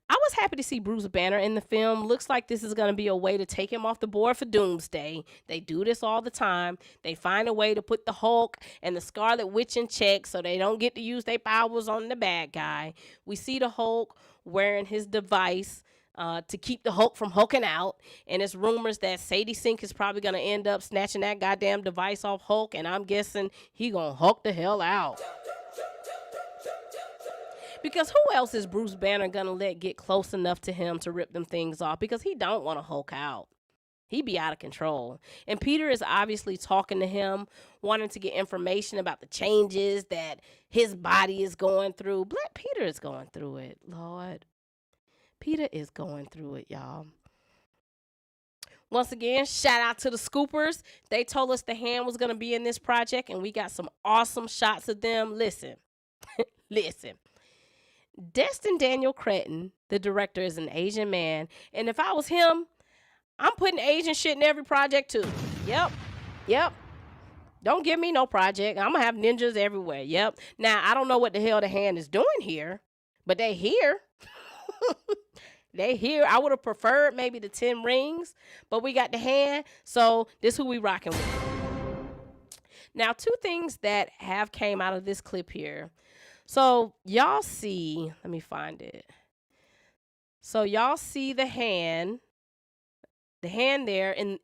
I was happy to see Bruce Banner in the film. Looks like this is going to be a way to take him off the board for Doomsday. They do this all the time. They find a way to put the Hulk and the Scarlet Witch in check so they don't get to use their powers on the bad guy. We see the Hulk wearing his device to keep the Hulk from hulking out. And it's rumors that Sadie Sink is probably going to end up snatching that goddamn device off Hulk. And I'm guessing he going to Hulk the hell out. Because who else is Bruce Banner going to let get close enough to him to rip them things off? Because he don't want to Hulk out. He be out of control. And Peter is obviously talking to him, wanting to get information about the changes that his body is going through. Black Peter is going through it, Lord. Peter is going through it, y'all. Once again, shout out to the Scoopers. They told us the Hand was going to be in this project, and we got some awesome shots of them. Listen. Listen. Destin Daniel Cretton, the director, is an Asian man. And if I was him, I'm putting Asian shit in every project too. Yep. Don't give me no project. I'm going to have ninjas everywhere. Yep. Now, I don't know what the hell the Hand is doing here, but they here. They here. I would have preferred maybe the 10 Rings, but we got the Hand. So this who we rocking with. Now, two things that have came out of this clip here. So y'all see, let me find it. So y'all see the hand there in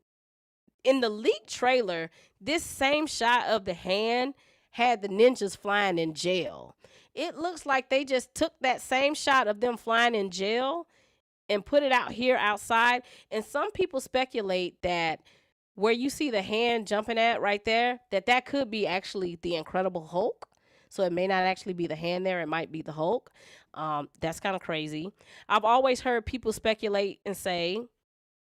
the leaked trailer. This same shot of the Hand had the ninjas flying in jail. It looks like they just took that same shot of them flying in jail and put it out here outside. And some people speculate that where you see the Hand jumping at right there, that could be actually the Incredible Hulk. So it may not actually be the Hand there. It might be the Hulk. That's kind of crazy. I've always heard people speculate and say,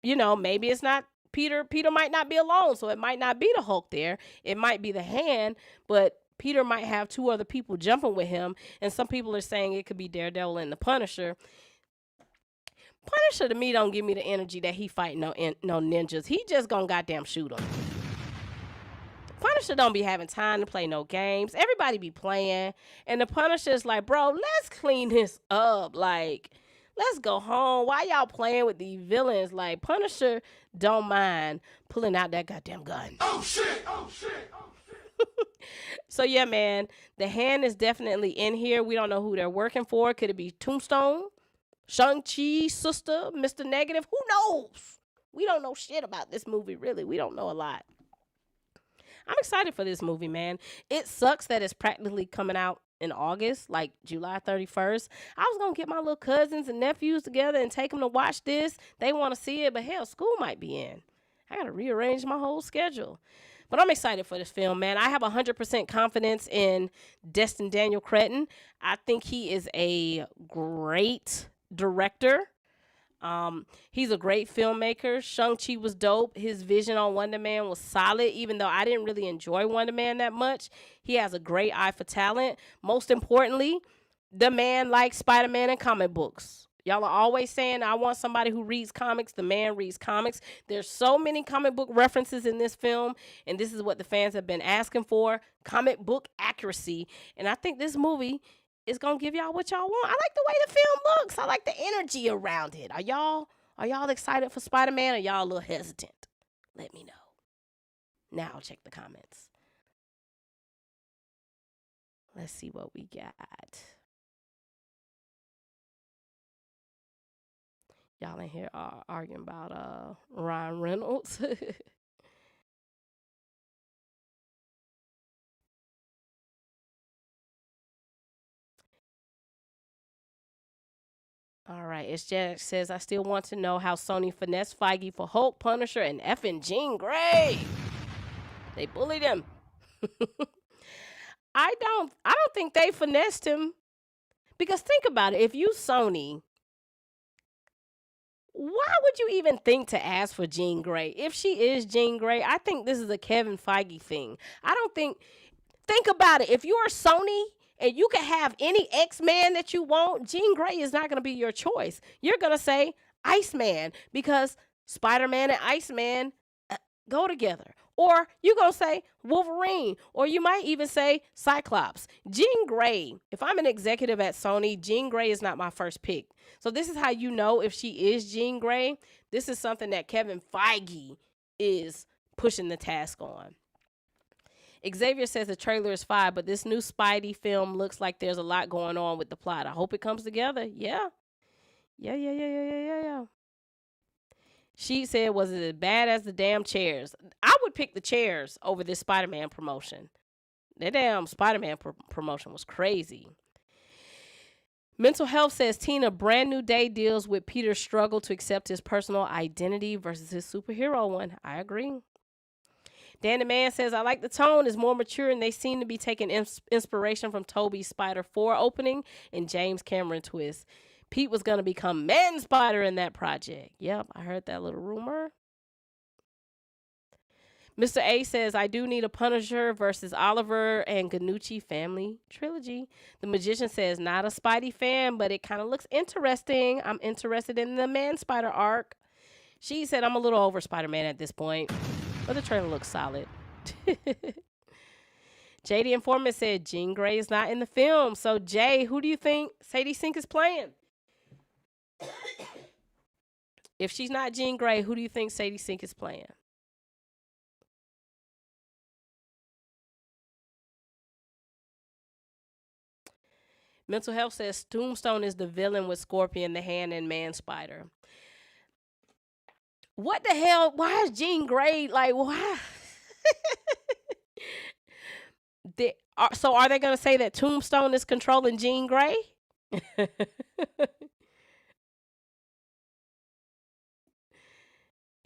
maybe it's not Peter. Peter might not be alone. So it might not be the Hulk there. It might be the Hand. But Peter might have two other people jumping with him. And some people are saying it could be Daredevil and the Punisher. Punisher to me don't give me the energy that he fighting no ninjas. He just gonna goddamn shoot them. Punisher don't be having time to play no games. Everybody be playing. And the Punisher's like, bro, let's clean this up. Like, let's go home. Why y'all playing with these villains? Like, Punisher don't mind pulling out that goddamn gun.
Oh, shit.
So, yeah, man, the Hand is definitely in here. We don't know who they're working for. Could it be Tombstone? Shang-Chi's sister? Mr. Negative? Who knows? We don't know shit about this movie, really. We don't know a lot. I'm excited for this movie, man. It sucks that it's practically coming out in August, like July 31st. I was going to get my little cousins and nephews together and take them to watch this. They want to see it, but hell, school might be in. I got to rearrange my whole schedule. But I'm excited for this film, man. I have 100% confidence in Destin Daniel Cretton. I think he is a great director. He's a great filmmaker. Shang-Chi was dope. His vision on Wonder Man was solid, even though I didn't really enjoy Wonder Man that much. He has a great eye for talent. Most importantly, the man likes Spiderman and comic books. Y'all are always saying, I want somebody who reads comics. The man reads comics. There's so many comic book references in this film, and this is what the fans have been asking for, comic book accuracy. And I think this movie is going to give y'all what y'all want. I like the way the film looks. I like the energy around it. Are y'all excited for Spider-Man, or y'all a little hesitant? Let me know. Now I'll check the comments. Let's see what we got. Y'all in here arguing about Ryan Reynolds. All right, it's just says, I still want to know how Sony finessed Feige for Hulk, Punisher, and effing Jean Grey. They bullied him. I don't think they finessed him. Because think about it. If you Sony, why would you even think to ask for Jean Grey? If she is Jean Grey, I think this is a Kevin Feige thing. Think about it. If you are Sony and you can have any X-Man that you want, Jean Grey is not going to be your choice. You're going to say Iceman, because Spider-Man and Iceman go together. Or you going to say Wolverine. Or you might even say Cyclops. Jean Grey. If I'm an executive at Sony, Jean Grey is not my first pick. So this is how you know if she is Jean Grey. This is something that Kevin Feige is pushing the task on. Xavier says the trailer is fine, but this new Spidey film looks like there's a lot going on with the plot. I hope it comes together. Yeah. Yeah. She said, was it as bad as the damn chairs? I would pick the chairs over this Spider-Man promotion. That damn Spider-Man promotion was crazy. Mental Health says Tina, Brand New Day deals with Peter's struggle to accept his personal identity versus his superhero one. I agree. Dan the Man says, I like the tone. It's more mature, and they seem to be taking inspiration from Tobey's Spider 4 opening and James Cameron twist. Pete was going to become Man Spider in that project. Yep, I heard that little rumor. Mr. A says, I do need a Punisher versus Oliver and Ganucci family trilogy. The Magician says, not a Spidey fan, but it kind of looks interesting. I'm interested in the Man Spider arc. She said, I'm a little over Spider-Man at this point, but the trailer looks solid. JD Informant said, Jean Grey is not in the film. So, Jay, who do you think Sadie Sink is playing? If she's not Jean Grey, who do you think Sadie Sink is playing? Mental Health says Tombstone is the villain with Scorpion, the Hand, and Man Spider. What the hell? Why is Jean Grey like? Why? So are they going to say that Tombstone is controlling Jean Grey?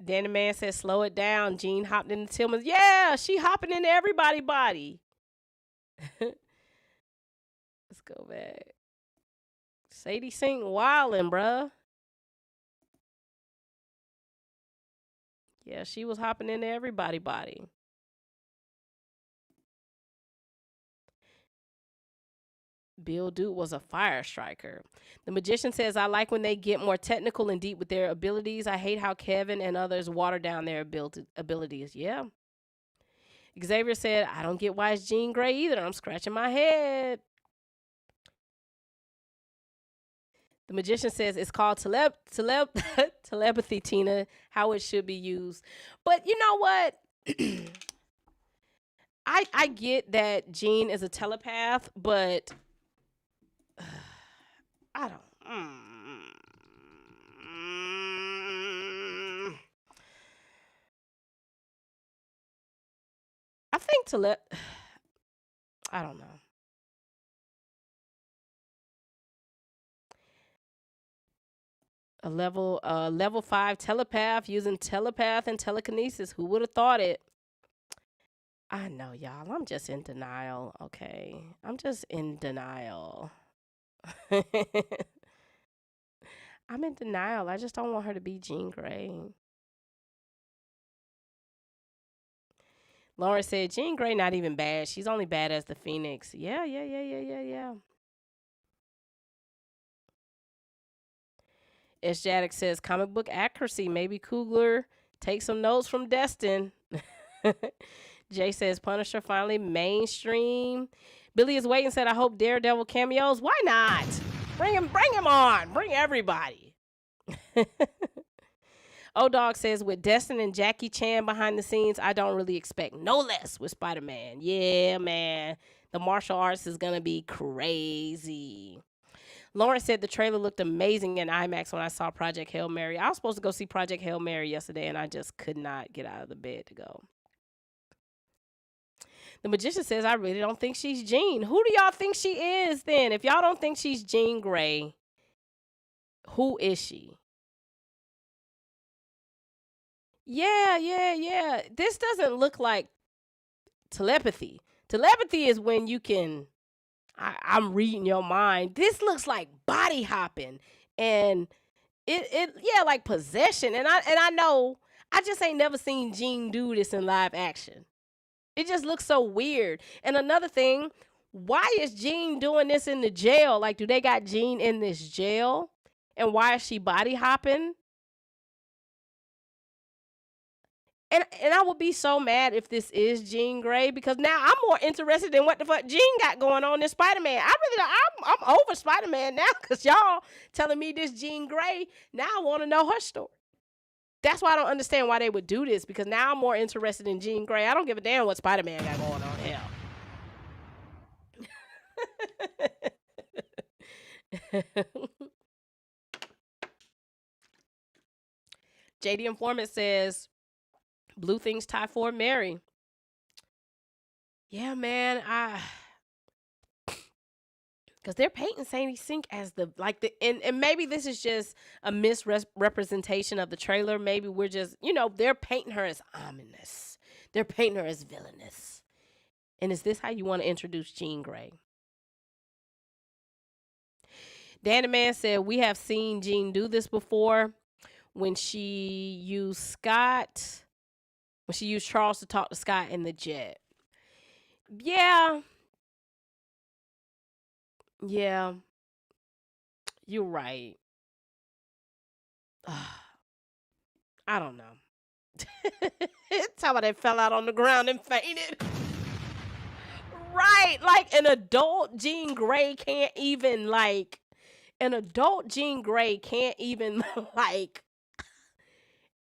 Then the man says, slow it down. Jean hopped into Tillman's. Yeah, she hopping into everybody's body. Let's go back. Sadie Sink wildin', bruh. Yeah, she was hopping into everybody's body. Bill Duke was a fire striker. The Magician says, I like when they get more technical and deep with their abilities. I hate how Kevin and others water down their abilities. Yeah. Xavier said, I don't get why it's Jean Grey either. I'm scratching my head. The Magician says, it's called telepathy, Tina, how it should be used. But you know what? I get that Jean is a telepath, but I don't. I think I don't know. A level 5 telepath using telepath and telekinesis. Who would have thought it? I know, y'all. I'm just in denial. Okay. I'm just in denial. I'm in denial. I just don't want her to be Jean Grey. Lauren said, Jean Grey not even bad. She's only bad as the Phoenix. Yeah. S. Jaddick says, comic book accuracy. Maybe Coogler take some notes from Destin. Jay says, Punisher finally mainstream. Billy is waiting, said, I hope Daredevil cameos. Why not? Bring him on. Bring everybody. O-Dog says, with Destin and Jackie Chan behind the scenes, I don't really expect no less with Spider-Man. Yeah, man. The martial arts is going to be crazy. Lawrence said the trailer looked amazing in IMAX when I saw Project Hail Mary. I was supposed to go see Project Hail Mary yesterday, and I just could not get out of the bed to go. The Magician says, I really don't think she's Jean. Who do y'all think she is then? If y'all don't think she's Jean Grey, who is she? Yeah. This doesn't look like telepathy. Telepathy is when you can, I'm reading your mind. This looks like body hopping and it like possession. And I know, I just ain't never seen Jean do this in live action. It just looks so weird. And another thing, why is Jean doing this in the jail? Like, do they got Jean in this jail? And why is she body hopping? And I would be so mad if this is Jean Grey, because now I'm more interested in what the fuck Jean got going on than Spider-Man. I really don't, I'm over Spider-Man now, because y'all telling me this Jean Grey. Now I want to know her story. That's why I don't understand why they would do this, because now I'm more interested in Jean Grey. I don't give a damn what Spider-Man got going on. Hell. JD Informant says, Blue thinks Typhoid Mary. Yeah, man, because they're painting Sadie Sink as and maybe this is just a misrepresentation of the trailer. Maybe we're just, they're painting her as ominous. They're painting her as villainous. And is this how you want to introduce Jean Grey? Dan the Man said, we have seen Jean do this before when she used Charles to talk to Scott in the jet. Yeah. Yeah. You're right. I don't know. It's how they fell out on the ground and fainted. Right. Like an adult Jean Grey can't even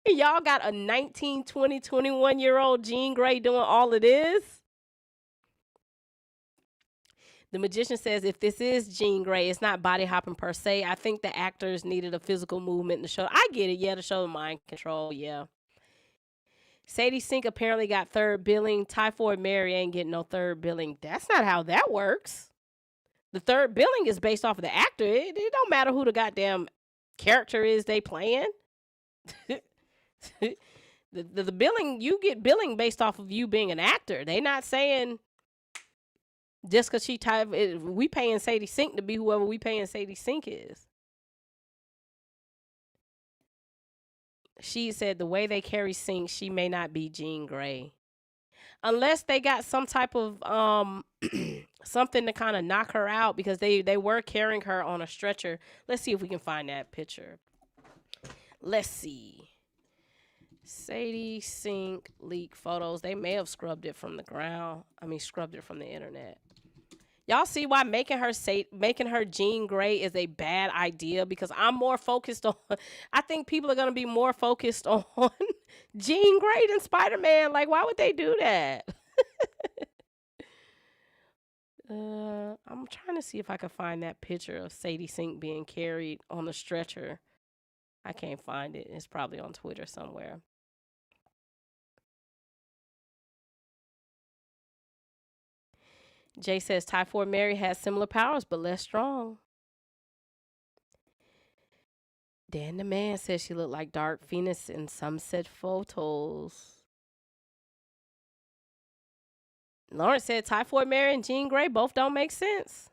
y'all got a 19, 20, 21-year-old Jean Grey doing all of this? The Magician says, if this is Jean Grey, it's not body hopping per se. I think the actors needed a physical movement in the show. I get it. Yeah, to show mind control. Yeah. Sadie Sink apparently got third billing. Typhoid Mary ain't getting no third billing. That's not how that works. The third billing is based off of the actor. It don't matter who the goddamn character is they playing. the billing, you get billing based off of you being an actor. They not saying just because we paying Sadie Sink to be whoever we paying Sadie Sink is. She said the way they carry Sink, she may not be Jean Grey. Unless they got some type of something to kind of knock her out, because they were carrying her on a stretcher. Let's see if we can find that picture. Let's see. Sadie Sink leak photos. They may have scrubbed it from the ground. Scrubbed it from the internet. Y'all see why making her Jean Grey is a bad idea? Because I'm more focused on. I think people are gonna be more focused on Jean Grey than Spider-Man. Like, why would they do that? I'm trying to see if I can find that picture of Sadie Sink being carried on the stretcher. I can't find it. It's probably on Twitter somewhere. Jay says Typhoid Mary has similar powers but less strong. Dan the Man says she looked like Dark Phoenix in sunset photos. Lawrence said Typhoid Mary and Jean Grey both don't make sense.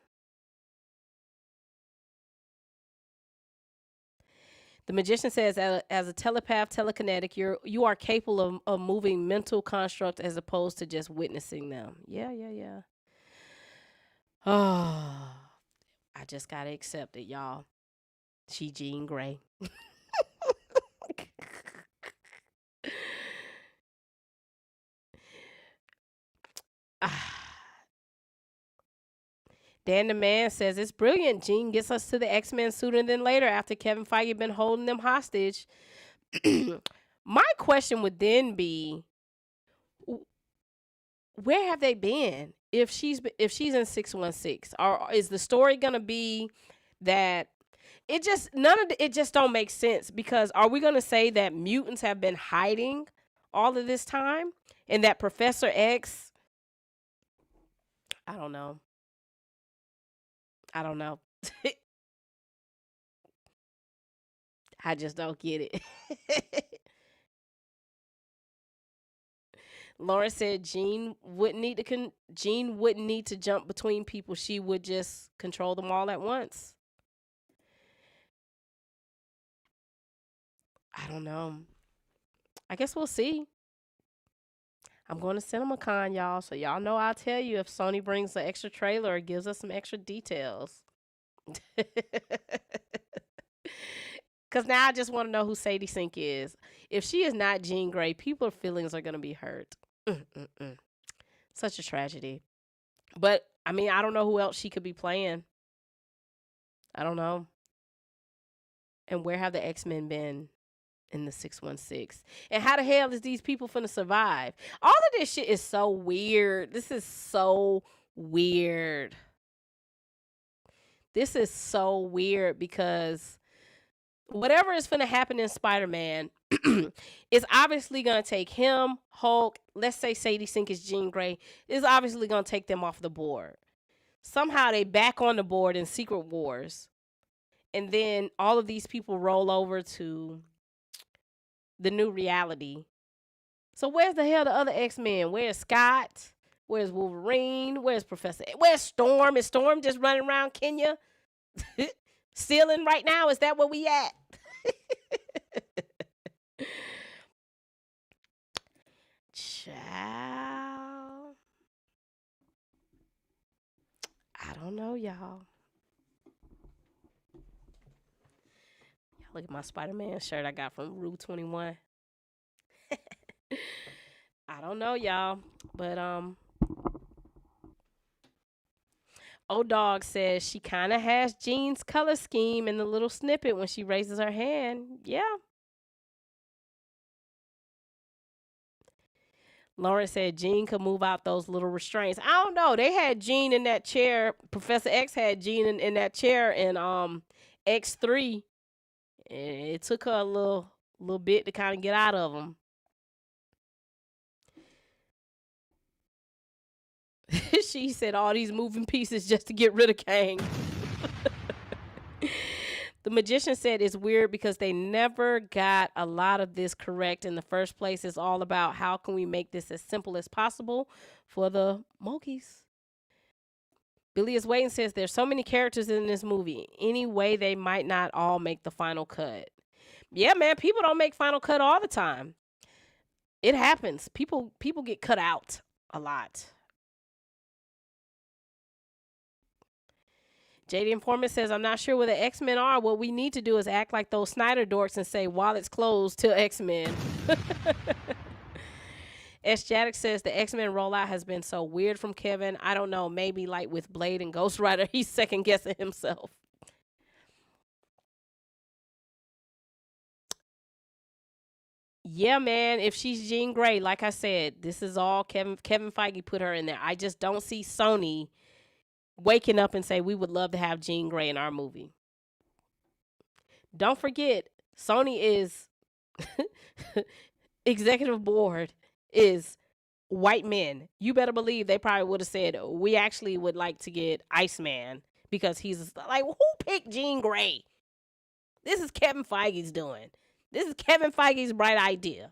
The Magician says, as a telepath, telekinetic, you are capable of moving mental constructs as opposed to just witnessing them. Yeah. Oh, I just gotta accept it, y'all. She Jean Grey. Dan the Man says it's brilliant. Jean gets us to the X-Men sooner than later after Kevin Feige been holding them hostage. My question would then be, where have they been? If she's in 616, or is the story gonna be that it just don't make sense? Because are we gonna say that mutants have been hiding all of this time, and that Professor X? I don't know. I just don't get it. Lauren said Jean wouldn't need to jump between people. She would just control them all at once. I don't know. I guess we'll see. I'm going to CinemaCon, y'all, so y'all know I'll tell you if Sony brings an extra trailer or gives us some extra details. Because now I just want to know who Sadie Sink is. If she is not Jean Grey, people's feelings are going to be hurt. Such a tragedy. But, I mean, I don't know who else she could be playing. I don't know. And where have the X-Men been in the 616? And how the hell is these people finna survive? All of this shit is so weird. This is so weird. This is so weird because whatever is finna happen in Spider-Man is obviously gonna take him, Hulk, let's say Sadie Sink is Jean Grey, is obviously gonna take them off the board. Somehow they back on the board in Secret Wars. And then all of these people roll over to the new reality. So where's the hell the other X-Men? Where's Scott? Where's Wolverine? Where's Professor? Where's Storm? Is Storm just running around Kenya? Stealing right now? Is that where we at? Child. I don't know, y'all. Look at my Spider-Man shirt I got from Rue 21. I don't know, y'all. But, O-Dog says she kind of has Jean's color scheme in the little snippet when she raises her hand. Yeah. Lauren said Jean could move out those little restraints. I don't know. They had Jean in that chair. Professor X had Jean in that chair in X3. It took her a little bit to kind of get out of them. She said all these moving pieces just to get rid of Kang. The magician said it's weird because they never got a lot of this correct in the first place. It's all about how can we make this as simple as possible for the Mokies. Billy is waiting says there's so many characters in this movie. Anyway, they might not all make the final cut. Yeah, man, people don't make final cut all the time. It happens. People get cut out a lot. JD Informant says, I'm not sure where the X-Men are. What we need to do is act like those Snyder dorks and say, while it's closed to X-Men. S. Jaddick says, the X-Men rollout has been so weird from Kevin. I don't know. Maybe like with Blade and Ghost Rider, he's second-guessing himself. Yeah, man. If she's Jean Grey, like I said, this is all Kevin Feige put her in there. I just don't see Sony waking up and say, we would love to have Jean Grey in our movie. Don't forget, Sony is executive board is white men. You better believe they probably would have said, we actually would like to get Iceman because he's like, who picked Jean Grey? This is Kevin Feige's doing. This is Kevin Feige's bright idea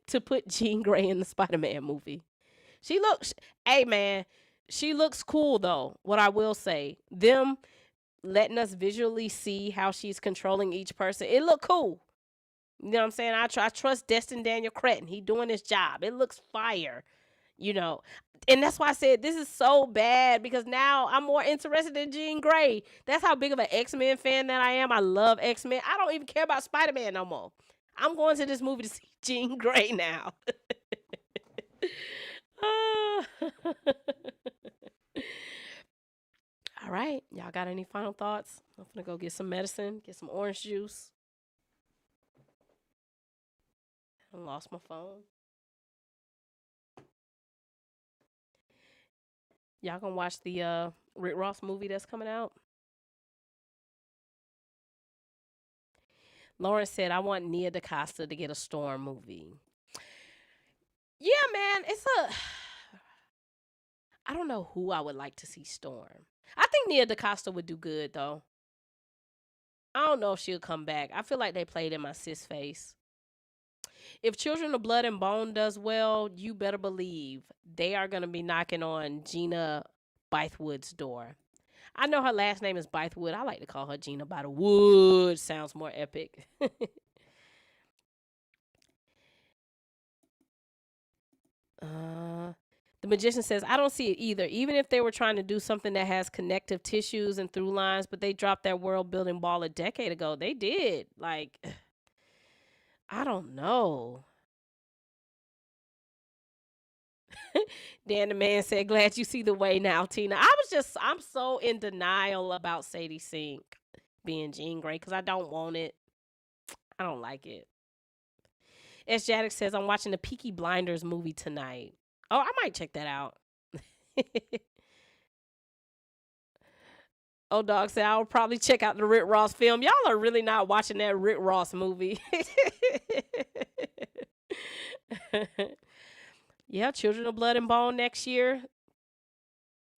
to put Jean Grey in the Spider-Man movie. She looks cool though. What I will say, them letting us visually see how she's controlling each person, it looked cool. You know what I'm saying? I trust Destin Daniel Cretton. He doing his job. It looks fire, you know. And that's why I said this is so bad because now I'm more interested in Jean Grey. That's how big of an X-Men fan that I am. I love X-Men. I don't even care about Spider-Man no more. I'm going to this movie to see Jean Grey now. All right. Y'all got any final thoughts? I'm going to go get some medicine, get some orange juice. I lost my phone. Y'all gonna watch the Rick Ross movie that's coming out? Lauren said, I want Nia DaCosta to get a Storm movie. Yeah, man, I don't know who I would like to see Storm. I think Nia DaCosta would do good, though. I don't know if she'll come back. I feel like they played in my sis face. If Children of Blood and Bone does well, you better believe they are going to be knocking on Gina Bythewood's door. I know her last name is Bythewood. I like to call her Gina by the Wood. Sounds more epic. The Magician says, I don't see it either. Even if they were trying to do something that has connective tissues and through lines, but they dropped that world building ball a decade ago. They did. Like, I don't know. Dan the Man said, glad you see the way now, Tina. I'm so in denial about Sadie Sink being Jean Grey because I don't want it. I don't like it. S. Jaddick says, I'm watching the Peaky Blinders movie tonight. Oh, I might check that out. Oh, Dog said, I'll probably check out the Rick Ross film. Y'all are really not watching that Rick Ross movie. Yeah, Children of Blood and Bone next year.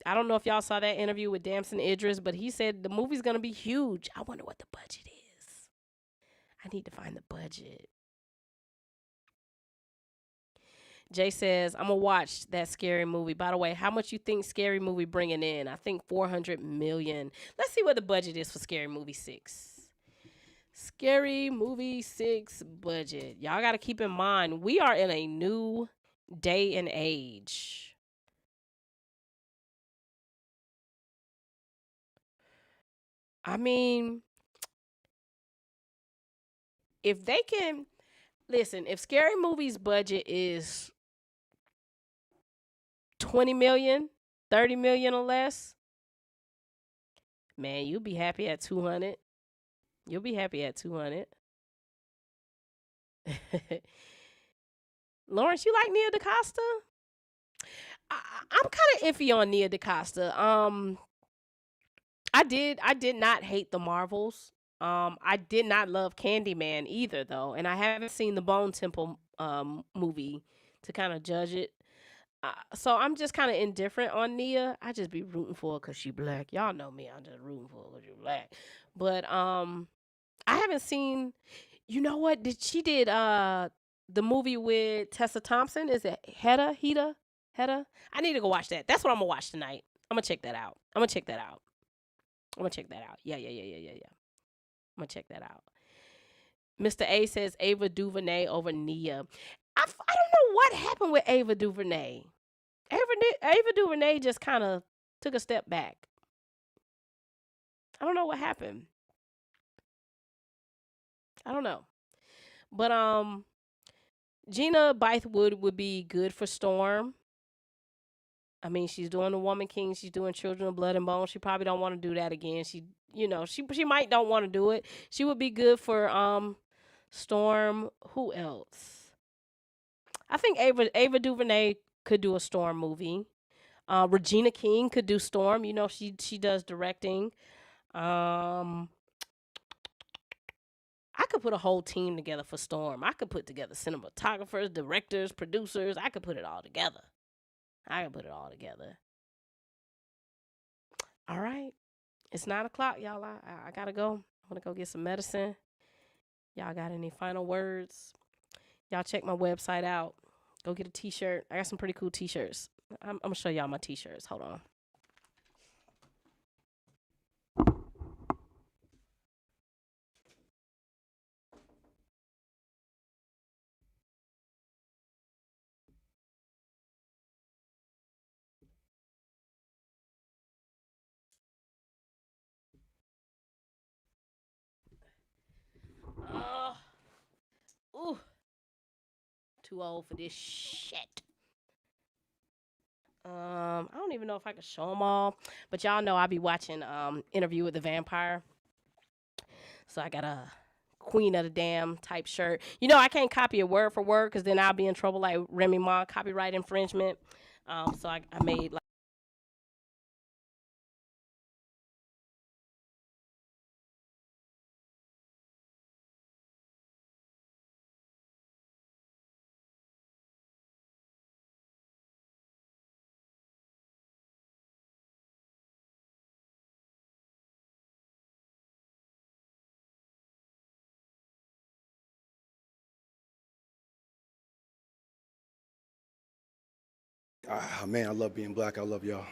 I don't know if y'all saw that interview with Damson Idris, but he said the movie's going to be huge. I wonder what the budget is. I need to find the budget. Jay says, I'm going to watch that Scary Movie. By the way, how much you think Scary Movie bringing in? I think $400 million. Let's see what the budget is for Scary Movie 6. Scary Movie 6 budget. Y'all got to keep in mind, we are in a new day and age. I mean, if they can, listen, if Scary Movie's budget is 20 million, 30 million or less, man, you'll be happy at 200. You'll be happy at 200. Lawrence, you like Nia DaCosta? I'm kind of iffy on Nia DaCosta. I did not hate the Marvels. I did not love Candyman either, though, and I haven't seen the Bone Temple movie to kind of judge it. So I'm just kind of indifferent on Nia. I just be rooting for her because she black. Y'all know me. I'm just rooting for her because she black. But I haven't seen. You know what? She did the movie with Tessa Thompson? Is it Hedda? I need to go watch that. That's what I'm gonna watch tonight. I'm gonna check that out. Yeah. I'm gonna check that out. Mr. A says Ava DuVernay over Nia. I don't know what happened with Ava DuVernay. Ava DuVernay just kind of took a step back. I don't know what happened. I don't know. But Gina Bythewood would be good for Storm. I mean, she's doing The Woman King. She's doing Children of Blood and Bone. She probably don't want to do that again. She might don't want to do it. She would be good for Storm. Who else? I think Ava DuVernay could do a Storm movie. Regina King could do Storm. You know, she does directing. I could put a whole team together for Storm. I could put together cinematographers, directors, producers. I could put it all together. All right. It's 9:00, y'all. I gotta go. I'm gonna go get some medicine. Y'all got any final words? Y'all check my website out. Go get a t-shirt. I got some pretty cool t-shirts. I'm gonna show y'all my t-shirts. Hold on. Ooh. Too old for this shit. I don't even know if I can show them all, but y'all know I be watching Interview with the Vampire. So I got a Queen of the Damn type shirt. You know, I can't copy it word for word because then I'll be in trouble like Remy Ma, copyright infringement. So I made like
man, I love being black. I love y'all.